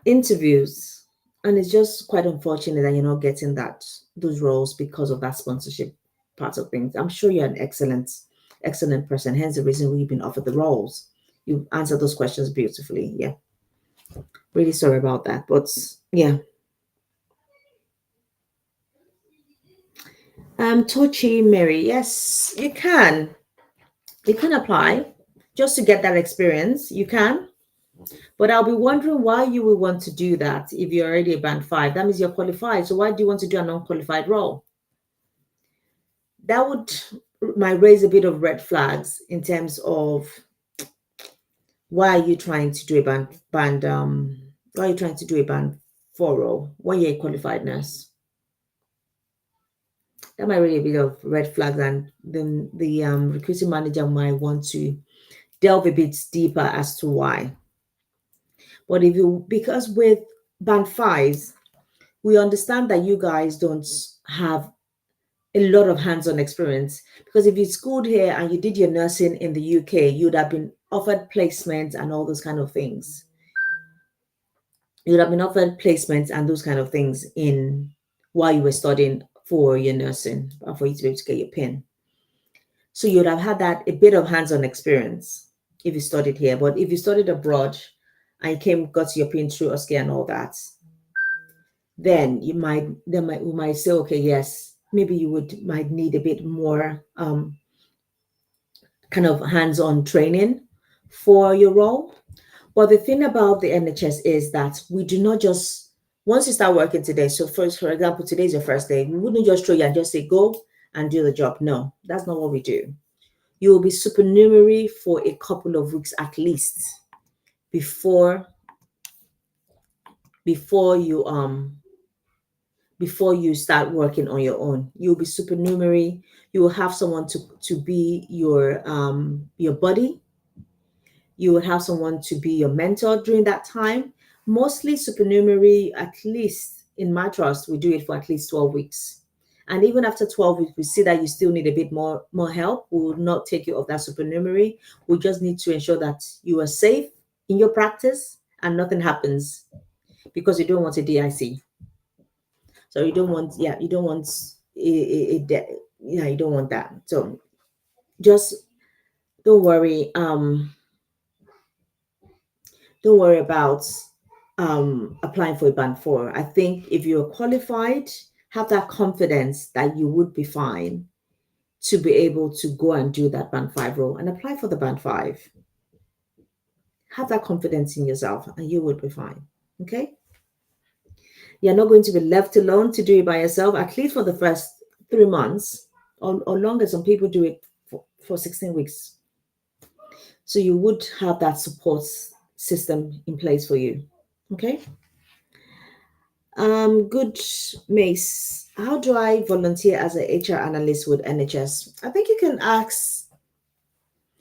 interviews. And it's just quite unfortunate that you're not getting those roles because of that sponsorship part of things. I'm sure you're an excellent person. Hence the reason we've been offered the roles. You answered those questions beautifully. Yeah. Really sorry about that. But yeah. Tochi Mary, yes, you can. You can apply just to get that experience. You can. But I'll be wondering why you would want to do that if you're already a band 5. That means you're qualified. So why do you want to do an unqualified role? That might raise a bit of red flags in terms of why are you trying to do a why are you trying to do a band 4 role when you're a qualified nurse? That might raise a bit of red flags, and then the recruiting manager might want to delve a bit deeper as to why. But because with band fives, we understand that you guys don't have a lot of hands-on experience, because if you schooled here and you did your nursing in the UK, you'd have been offered placements and all those kind of things. You'd have been offered placements and those kind of things in while you were studying for your nursing, for you to be able to get your pin. So you'd have had that a bit of hands-on experience if you studied here. But if you studied abroad and you got your pin through OSCE and all that, then we might say, okay, yes, maybe you might need a bit more kind of hands-on training for your role. But the thing about the NHS is that we do not just, once you start working today, so first, for example, today's your first day, we wouldn't just throw you and just say, go and do the job. No, that's not what we do. You will be supernumerary for a couple of weeks at least before before you before you start working on your own. You'll be supernumerary. You will have someone to be your buddy. You will have someone to be your mentor during that time. Mostly supernumerary, at least in my trust, we do it for at least 12 weeks. And even after 12 weeks, we see that you still need a bit more help. We will not take you off that supernumerary. We just need to ensure that you are safe in your practice and nothing happens, because you don't want a DIC. So you don't want, yeah, you don't want yeah, you don't want that. So just don't worry. Don't worry about applying for a band four. I think if you're qualified, have that confidence that you would be fine to be able to go and do that band five role and apply for the band five. Have that confidence in yourself and you would be fine. Okay. You're not going to be left alone to do it by yourself, at least for the first 3 months or longer. Some people do it for 16 weeks. So you would have that support system in place for you. Okay. Good, Mace. How do I volunteer as an HR analyst with NHS? I think you can ask.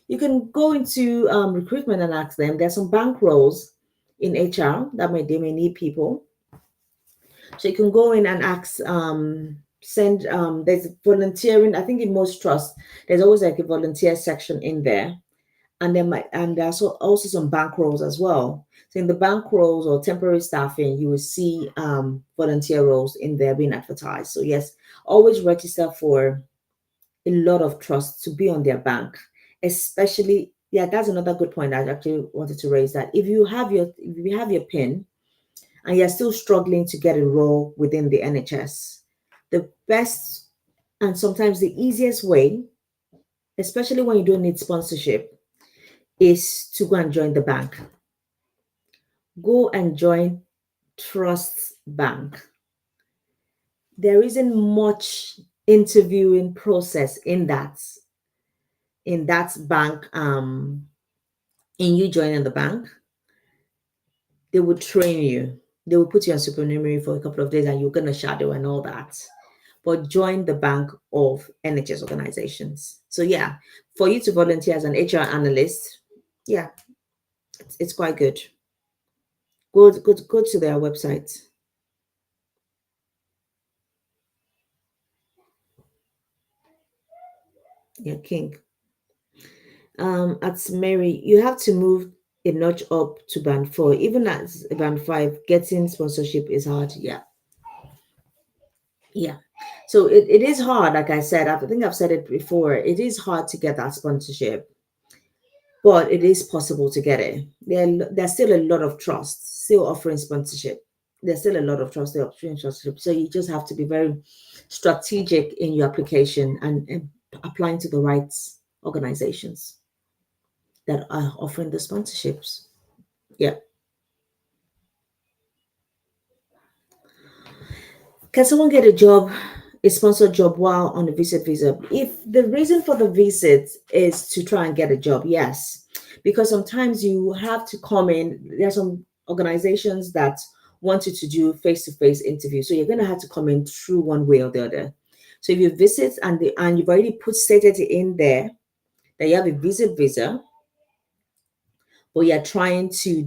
You can go into recruitment and ask them. There's some bank roles in HR that they may need people. So you can go in and ask. Send. There's volunteering. I think in most trusts, there's always like a volunteer section in there, and there's also some bank roles as well. So in the bank roles or temporary staffing, you will see volunteer roles in there being advertised. So yes, always register for a lot of trusts to be on their bank, especially, yeah, that's another good point I actually wanted to raise, that if you have your pin and you're still struggling to get a role within the NHS, the best and sometimes the easiest way, especially when you don't need sponsorship, is to go and join the bank. Go and join Trust Bank. There isn't much interviewing process in that bank. In you joining the bank, they will train you. They will put you on supernumerary for a couple of days, and you're gonna shadow and all that. But join the bank of NHS organizations. So yeah, for you to volunteer as an HR analyst, yeah, it's quite good. Go to their website. Yeah, King. At Mary, you have to move a notch up to band four. Even at band five, getting sponsorship is hard. Yeah. Yeah. So it is hard, like I said. I think I've said it before. It is hard to get that sponsorship, but it is possible to get it. There's still a lot of trust still offering sponsorship. There's still a lot of trust still offering sponsorship. So you just have to be very strategic in your application and applying to the right organizations that are offering the sponsorships. Yeah. Can someone get a sponsored job while on a visit visa? If the reason for the visit is to try and get a job, yes. Because sometimes you have to come in. There are some organizations that want you to do face-to-face interviews. So you're going to have to come in through one way or the other. So if you visit and you've already stated in there that you have a visit visa, but you're trying to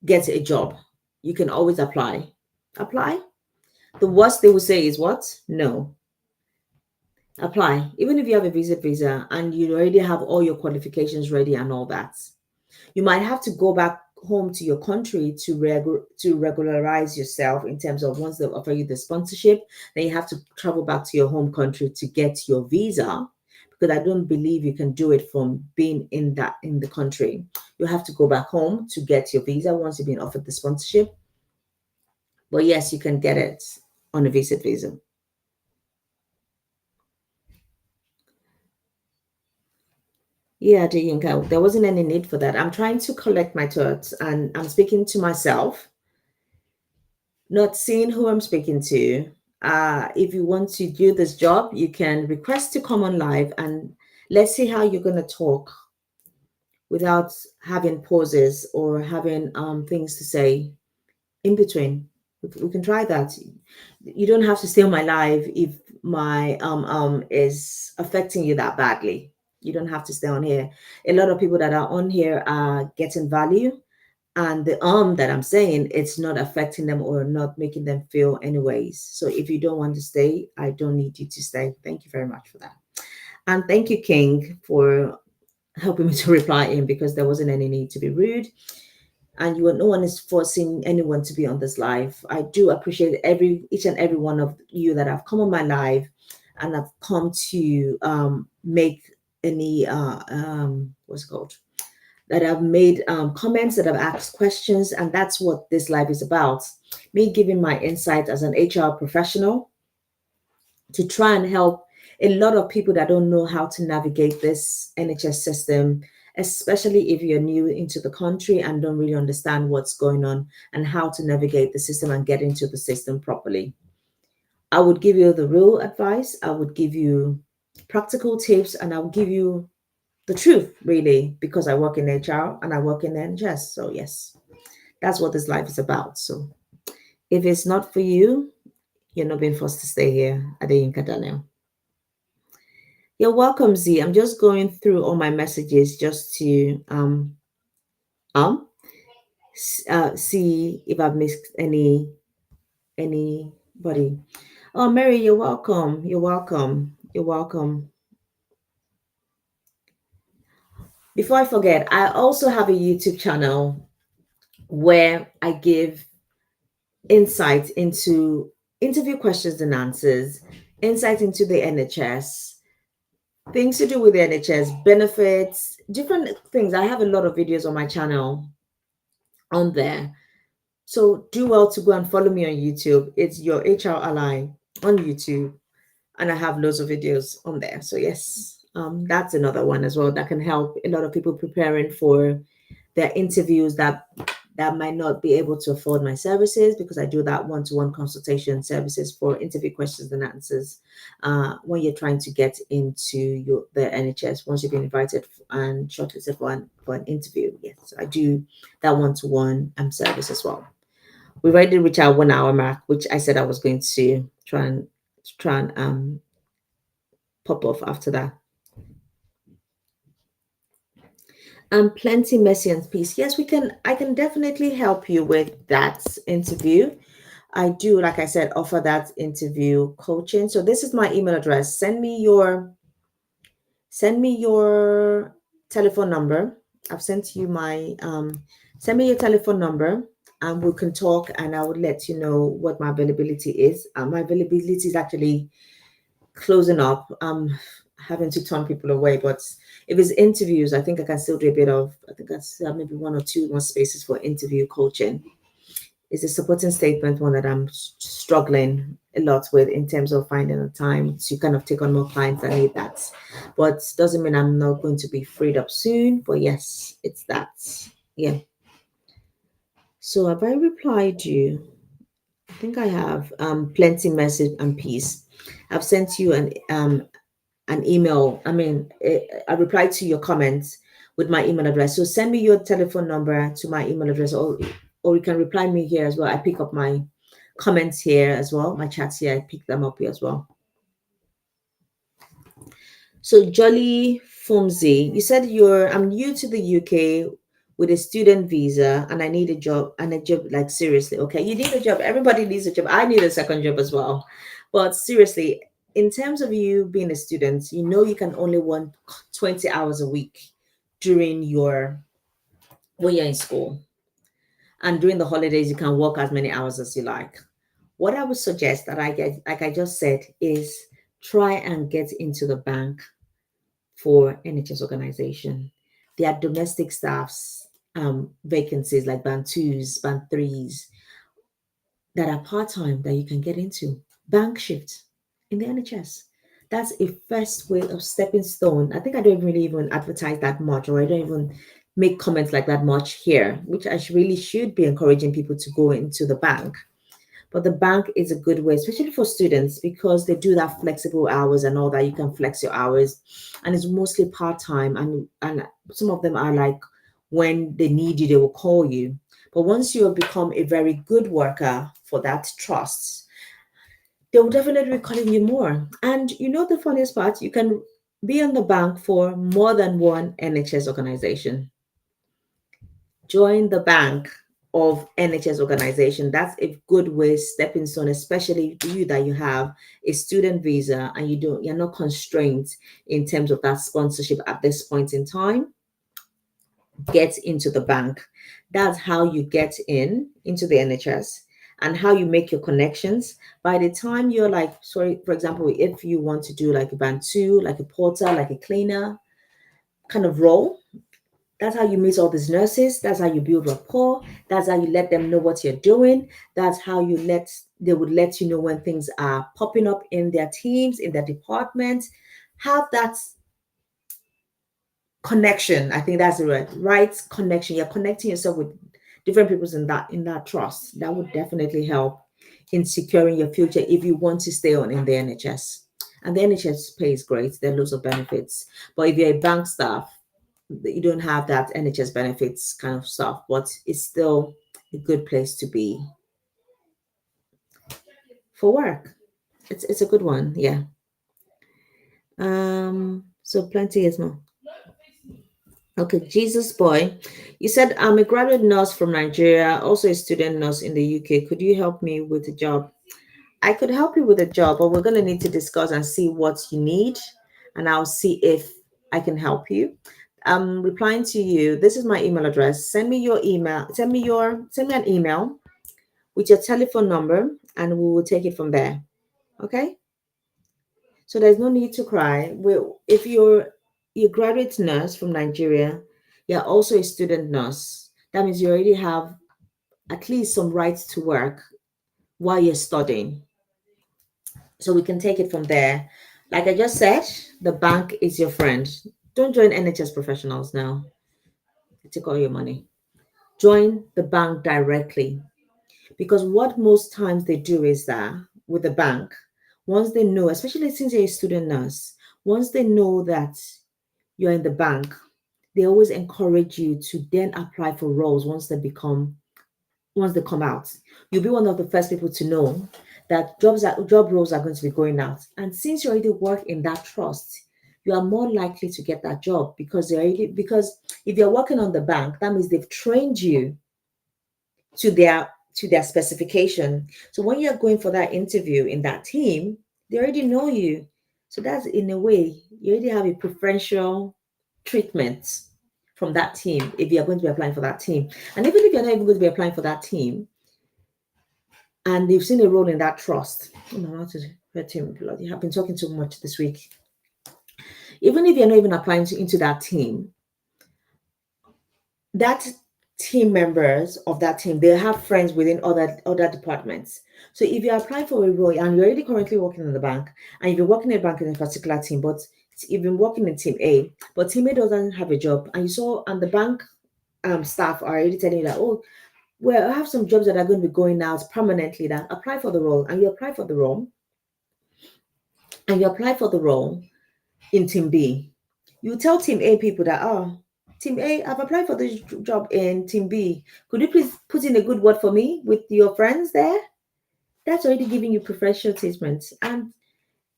get a job, You can always apply. Apply. The worst they will say is what? No. Apply. Even if you have a visit visa and you already have all your qualifications ready and all that, you might have to go back home to your country to regularize yourself in terms of once they offer you the sponsorship, then you have to travel back to your home country to get your visa, because I don't believe you can do it from being in the country. You have to go back home to get your visa once you've been offered the sponsorship. But yes, you can get it on a visit visa. Yeah, Deyinka, there wasn't any need for that. I'm trying to collect my thoughts and I'm speaking to myself, not seeing who I'm speaking to. If you want to do this job, you can request to come on live and let's see how you're going to talk without having pauses or having things to say in between. We can try that. You don't have to stay on my live if my is affecting you that badly. You don't have to stay on here. A lot of people that are on here are getting value, and the that I'm saying, it's not affecting them or not making them feel anyways. So if you don't want to stay, I don't need you to stay. Thank you very much for that. And thank you, King, for helping me to reply in, because there wasn't any need to be rude, and no one is forcing anyone to be on this live. I do appreciate each and every one of you that have come on my live and have come to make any what's it called, that have made comments, that have asked questions, and that's what this live is about. Me giving my insight as an HR professional to try and help a lot of people that don't know how to navigate this NHS system, especially if you're new into the country and don't really understand what's going on and how to navigate the system and get into the system properly. I would give you the real advice, I would give you practical tips, and I would give you the truth, really, because I work in HR and I work in the NHS. So, yes, that's what this life is about. So, if it's not for you, you're not being forced to stay here. Adeyinka Daniel. You're welcome, Z. I'm just going through all my messages just to um see if I've missed anybody. Oh, Mary, you're welcome. You're welcome. You're welcome. Before I forget, I also have a YouTube channel where I give insight into interview questions and answers, insight into the NHS, things to do with the NHS, benefits, different things. I have a lot of videos on my channel on there. So do well to go and follow me on YouTube. It's your HR ally on YouTube. And I have loads of videos on there. So yes, that's another one as well that can help a lot of people preparing for their interviews that might not be able to afford my services, because I do that one-to-one consultation services for interview questions and answers when you're trying to get into the NHS, once you've been invited and shortlisted for an interview. Yes, I do that one-to-one service as well. We've already reached our 1 hour mark, which I said I was going to try and pop off after that. Plenty Mercy and Peace. Yes, I can definitely help you with that interview. I do, like I said, offer that interview coaching. So this is my email address. Send me your telephone number. I've sent you my send me your telephone number and we can talk, and I would let you know what my availability is. My availability is actually closing up. Having to turn people away, but if it's interviews, I think I can still do a bit of, I think that's maybe one or two more spaces for interview coaching. It's a supporting statement, one that I'm struggling a lot with in terms of finding the time to kind of take on more clients. I need that, but doesn't mean I'm not going to be freed up soon. But yes, it's that. Yeah. So have I replied you? I think I have. Plenty Message and Peace. I've sent you an email. I replied to your comments with my email address. So send me your telephone number to my email address, or you can reply me here as well. I pick up my comments here as well. My chats here, I pick them up here as well. So Jolly Fumzi, you said I'm new to the UK with a student visa and I need a job, and a job, like seriously, okay, you need a job. Everybody needs a job. I need a second job as well. But seriously, in terms of you being a student, you know you can only work 20 hours a week during your when you're in school. And during the holidays, you can work as many hours as you like. What I would suggest that I get, like I just said, is try and get into the bank for NHS organization. There are domestic staffs vacancies like band twos, band threes that are part time that you can get into. Bank shift in the NHS. That's a first way of stepping stone. I think I don't really even advertise that much, or I don't even make comments like that much here, which really should be encouraging people to go into the bank. But the bank is a good way, especially for students, because they do that flexible hours and all that. You can flex your hours, and it's mostly part time. And some of them are like when they need you, they will call you. But once you have become a very good worker for that trust, they will definitely be calling you more. And you know the funniest part, you can be on the bank for more than one NHS organization. Join the bank of NHS organization. That's a good way stepping stone, especially you that you have a student visa and you're not constrained in terms of that sponsorship at this point in time. Get into the bank. That's how you get into the NHS and how you make your connections. By the time you're like, sorry, for example, if you want to do like a band two, like a porter, like a cleaner kind of role, that's how you meet all these nurses. That's how you build rapport. That's how you let them know what you're doing. That's how they would let you know when things are popping up in their teams, in their departments. Have that connection. I think that's the right connection. You're connecting yourself with different people in that trust. That would definitely help in securing your future if you want to stay on in the NHS. And the NHS pays great. There are loads of benefits. But if you're a bank staff, you don't have that NHS benefits kind of stuff, but it's still a good place to be for work. It's a good one, yeah. So plenty is more. Okay, Jesus boy, you said I'm a graduate nurse from Nigeria, also a student nurse in the UK. Could you help me with a job? I could help you with a job, but we're gonna need to discuss and see what you need, and I'll see if I can help you. I'm replying to you. This is my email address. Send me your email. Send me an email with your telephone number, and we will take it from there. Okay? So there's no need to cry. If you're a graduate nurse from Nigeria, you're also a student nurse. That means you already have at least some rights to work while you're studying. So we can take it from there. Like I just said, the bank is your friend. Don't join NHS professionals now. They take all your money. Join the bank directly. Because what most times they do is that with the bank, once they know, especially since you're a student nurse, once they know that you're in the bank, they always encourage you to then apply for roles once they come out. You'll be one of the first people to know that job roles are going to be going out. And since you already work in that trust, you are more likely to get that job because if you're working on the bank, that means they've trained you to their specification. So when you're going for that interview in that team, they already know you. So that's in a way, you already have a preferential treatment from that team if you're going to be applying for that team. And even if you're not even going to be applying for that team and they've seen a role in that trust, oh, my mouth is hurting bloody. I've been talking too much this week. Even if you're not even applying into that team, that team members of that team, they have friends within other departments. So if you're applying for a role and you're already currently working in the bank and you've been working in a bank in a particular team, but you've been working in team A, but team A doesn't have a job, and you saw and the bank staff are already telling you that, oh, well, I have some jobs that are going to be going out permanently, that apply for the role, and you apply for the role, in team B. You tell team A people that, oh, team A, I've applied for this job in team B. Could you please put in a good word for me with your friends there? That's already giving you preferential treatment. And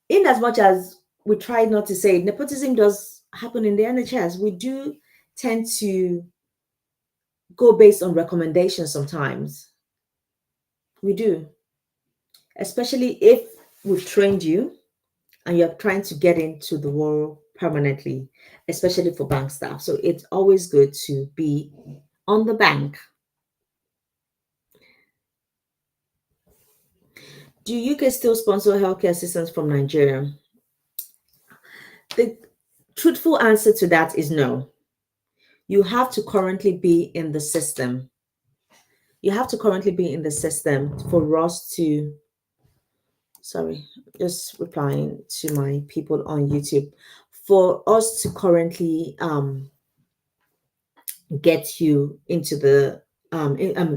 in as much as we try not to say it, nepotism does happen in the NHS. We do tend to go based on recommendations sometimes. We do, especially if we've trained you and you're trying to get into the role permanently, especially for bank staff. So it's always good to be on the bank. Do UK still sponsor healthcare assistance from Nigeria? The truthful answer to that is no. You have to currently be in the system. You have to currently be in the system for us to, sorry, just replying to my people on YouTube, for us to currently get you into the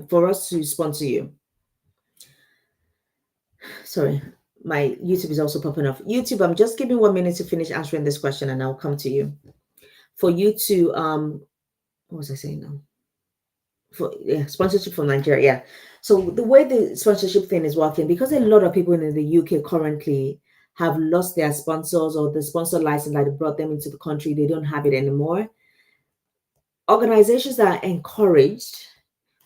for us to sponsor you. Sorry, my YouTube is also popping off. YouTube, I'm just giving 1 minute to finish answering this question and I'll come to you. For you to what was I saying now? For sponsorship from Nigeria. Yeah. So the way the sponsorship thing is working, because a lot of people in the UK currently have lost their sponsors, or the sponsor license that brought them into the country, they don't have it anymore. Organizations are encouraged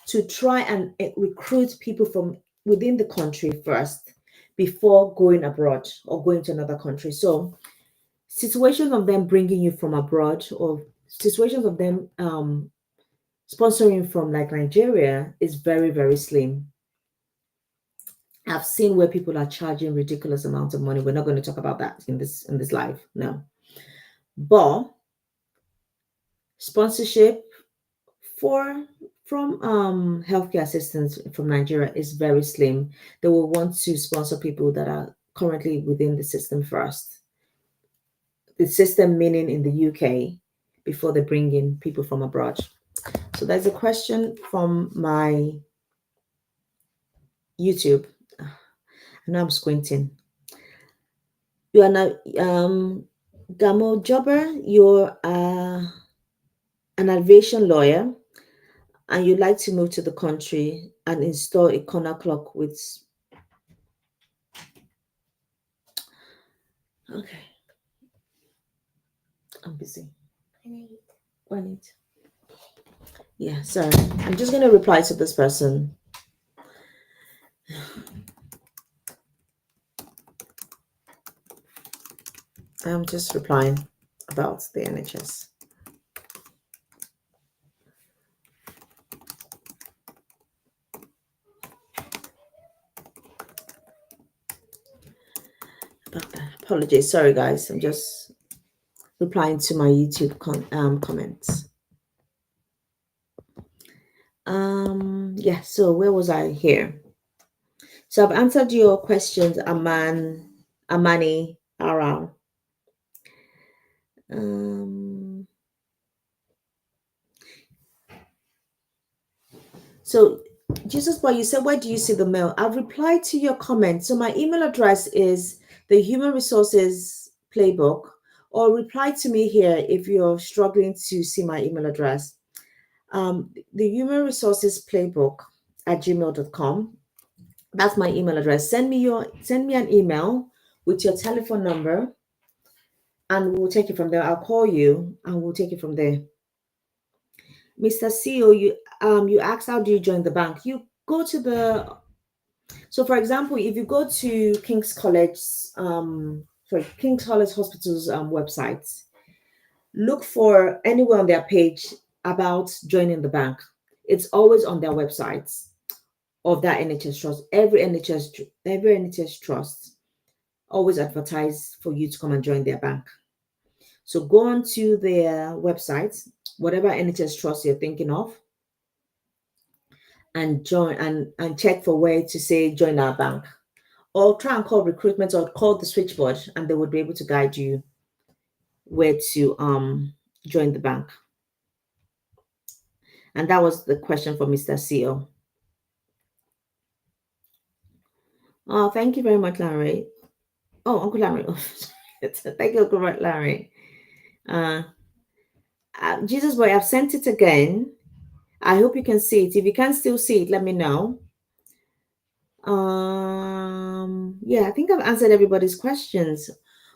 to try and recruit people from within the country first before going abroad or going to another country. So situations of them bringing you from abroad, or situations of them sponsoring from like Nigeria, is very, very slim. I've seen where people are charging ridiculous amounts of money. We're not going to talk about that in this live, no. But sponsorship for from healthcare assistance from Nigeria is very slim. They will want to sponsor people that are currently within the system first. The system meaning in the UK, before they bring in people from abroad. So there's a question from my YouTube. I know I'm squinting. You are now Gamo Jobber, you're an aviation lawyer and you'd like to move to the country and install a corner clock with, okay, I'm busy. One it. Yeah, sorry. I'm just going to reply to this person. I'm just replying about the NHS. Apologies. Sorry, guys. I'm just replying to my YouTube comments. Yeah, so where was I here? So I've answered your questions, Amani, Ara. So Jesus Boy, you said, where do you see the mail? I've replied to your comment. So my email address is the Human Resources Playbook, or reply to me here if you're struggling to see my email address. The Human Resources Playbook at gmail.com. That's my email address. Send me an email with your telephone number and we'll take it from there. I'll call you and we'll take it from there. Mr. CEO, you asked, how do you join the bank? You go to the, so for example, if you go to King's College Hospital's website, look for anywhere on their page about joining the bank. It's always on their websites of that NHS trust. Every NHS trust always advertise for you to come and join their bank. So go on to their website, whatever NHS trust you're thinking of, and join and check for where to say join our bank, or try and call recruitment or call the switchboard and they would be able to guide you where to join the bank. And that was the question for Mr. CEO. Oh, thank you very much, Larry. Oh, Uncle Larry. Thank you, Uncle Larry. Jesus Boy, I've sent it again. I hope you can see it. If you can still see it, let me know. Yeah, I think I've answered everybody's questions.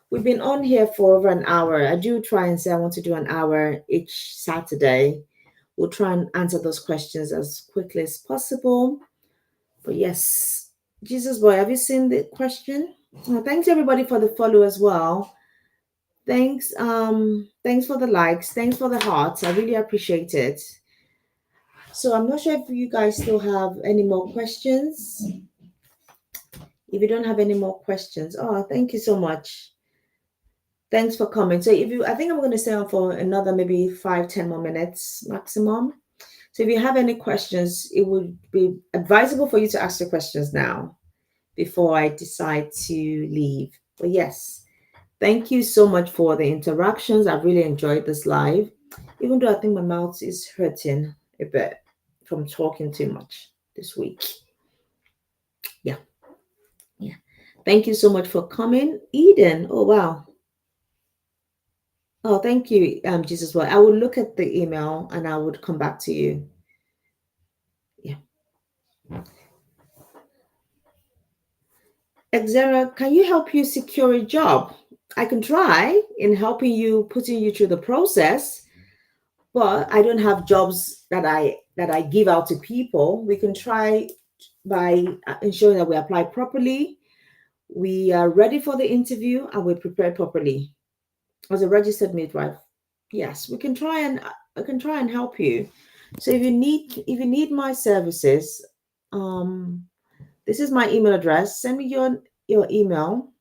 We've been on here for over an hour. I do try and say I want to do an hour each Saturday. we'll try and answer those questions as quickly as possible. But yes, Jesus boy, have you seen the question? Thanks everybody for the follow as well. Thanks for the likes, thanks for the hearts. I really appreciate it. So I'm not sure if you guys still have any more questions. If you don't have any more questions, oh, thank you so much. Thanks for coming. So if you, I think I'm going to stay on for another maybe 5, 10 more minutes maximum. So if you have any questions, it would be advisable for you to ask the questions now before I decide to leave. But yes, thank you so much for the interactions. I've really enjoyed this live, even though I think my mouth is hurting a bit from talking too much this week. Yeah. Yeah. Thank you so much for coming. Eden. Oh wow. Oh, thank you, Jesus. Well, I will look at the email and I would come back to you. Yeah. Xera, can you help you secure a job? I can try in helping you, putting you through the process, but I don't have jobs that I give out to people. We can try by ensuring that we apply properly, we are ready for the interview, and we're prepared properly. As a registered midwife, yes, we can try and I can try and help you. So if you need my services, this is my email address. Send me your email.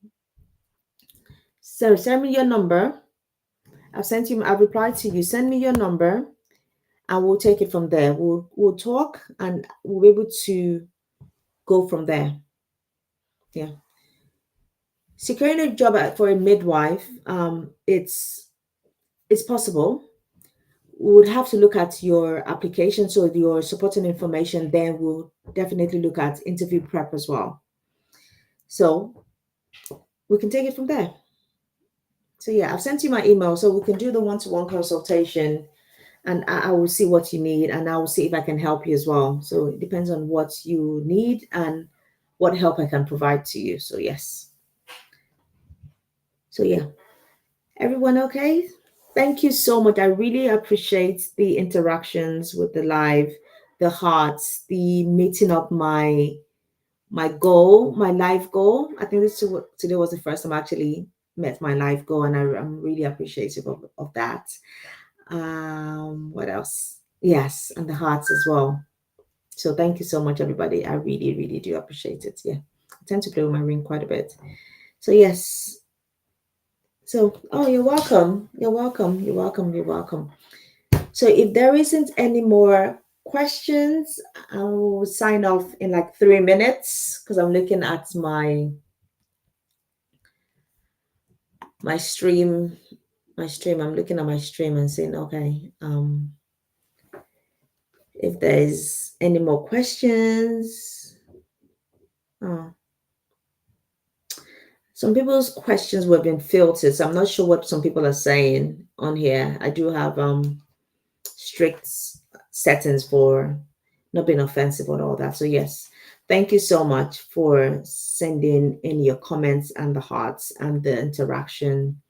So send me your number. I've replied to you. Send me your number and we'll take it from there. We'll talk and we'll be able to go from there. Yeah. Securing a job for a midwife, it's possible. We would have to look at your application, so your supporting information. Then we'll definitely look at interview prep as well. So we can take it from there. So yeah, I've sent you my email, so we can do the one-to-one consultation, and I will see what you need, and I will see if I can help you as well. So it depends on what you need and what help I can provide to you. So yes. So yeah, everyone okay? Thank you so much. I really appreciate the interactions with the live, the hearts, the meeting up my goal, my life goal. I think today was the first time I actually met my life goal, and I'm really appreciative of that. What else? Yes, and the hearts as well. So thank you so much, everybody. I really, really do appreciate it. Yeah, I tend to play with my ring quite a bit. So yes. So, oh, you're welcome. You're welcome. You're welcome. You're welcome. So if there isn't any more questions, I will sign off in like 3 minutes because I'm looking at my stream. I'm looking at my stream and saying, okay, if there's any more questions. Oh. Some people's questions were being filtered, so I'm not sure what some people are saying on here. I do have strict settings for not being offensive or all that. So yes, thank you so much for sending in your comments and the hearts and the interaction,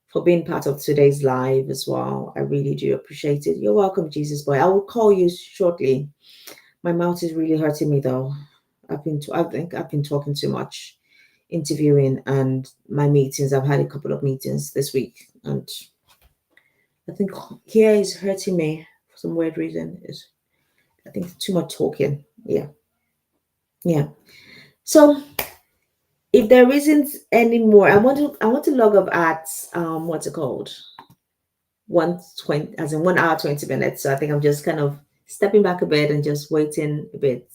for being part of today's live as well. I really do appreciate it. You're welcome, Jesus boy. I will call you shortly. My mouth is really hurting me though. I think I've been talking too much, interviewing and my meetings. I've had a couple of meetings this week, and I think here is hurting me for some weird reason. I think too much talking. Yeah. Yeah. So if there isn't any more, I want to log off at what's it called? 1:20, as in 1 hour 20 minutes. So I think I'm just kind of stepping back a bit and just waiting a bit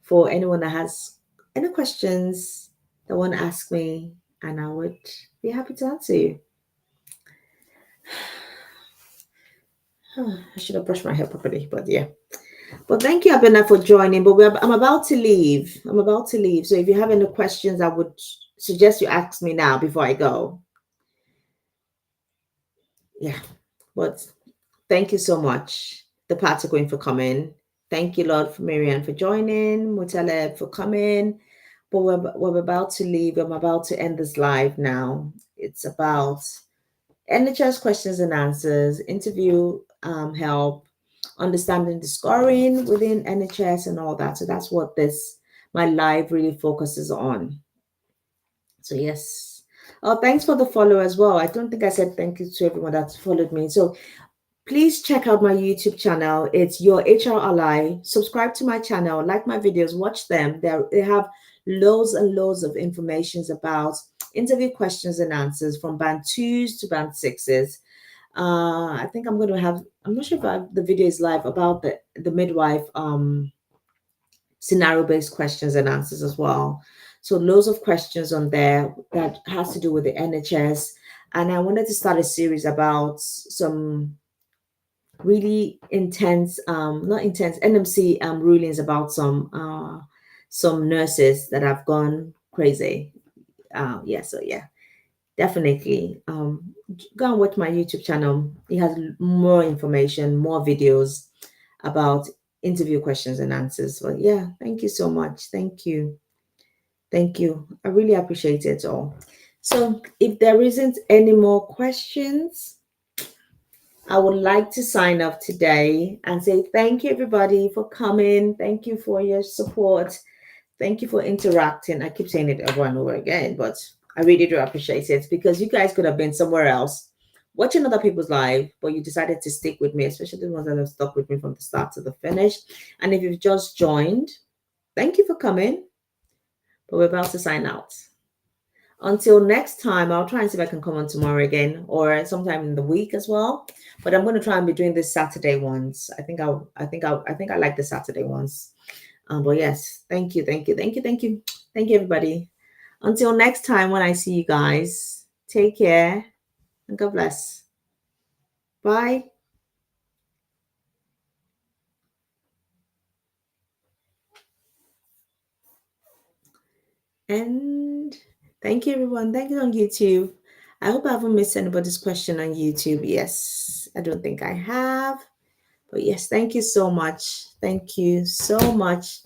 for anyone that has any questions that want to ask me, and I would be happy to answer you. I should have brushed my hair properly, but yeah. But thank you, Abena, for joining. But I'm about to leave. I'm about to leave. So if you have any questions, I would suggest you ask me now before I go. Yeah. But thank you so much, the party queen, for coming. Thank you, Lord, for Marianne for joining, Mutale for coming. But we're about to leave. I'm about to end this live now. It's about NHS questions and answers, interview help, understanding the scoring within NHS and all that. So that's what this my live really focuses on. So yes. Oh, thanks for the follow as well. I don't think I said thank you to everyone that's followed me. So please check out my YouTube channel. It's Your HR Ally. Subscribe to my channel, like my videos, watch them. They have loads and loads of informations about interview questions and answers from band twos to band sixes. I think I'm going to have, I'm not sure if the video is live about the midwife scenario based questions and answers as well. So loads of questions on there that has to do with the NHS. And I wanted to start a series about some really intense, not intense, NMC rulings about some nurses that have gone crazy. Yeah, so yeah, definitely. Go and watch my YouTube channel. It has more information, more videos about interview questions and answers. But yeah, thank you so much. Thank you. Thank you. I really appreciate it all. So if there isn't any more questions, I would like to sign off today and say thank you, everybody, for coming. Thank you for your support. Thank you for interacting. I keep saying it over and over again, but I really do appreciate it because you guys could have been somewhere else watching other people's live, but you decided to stick with me, especially the ones that have stuck with me from the start to the finish. And if you've just joined, thank you for coming. But we're about to sign out. Until next time, I'll try and see if I can come on tomorrow again or sometime in the week as well. But I'm going to try and be doing this Saturday ones. I think I like the Saturday ones. But yes, thank you, thank you, thank you, thank you, thank you, everybody. Until next time, when I see you guys, take care and God bless. Bye. And thank you, everyone. Thank you on YouTube. I hope I haven't missed anybody's question on YouTube. Yes, I don't think I have. But yes, thank you so much. Thank you so much,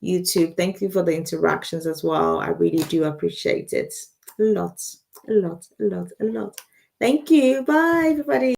YouTube. Thank you for the interactions as well. I really do appreciate it. A lot, a lot, a lot, a lot. Thank you. Bye, everybody.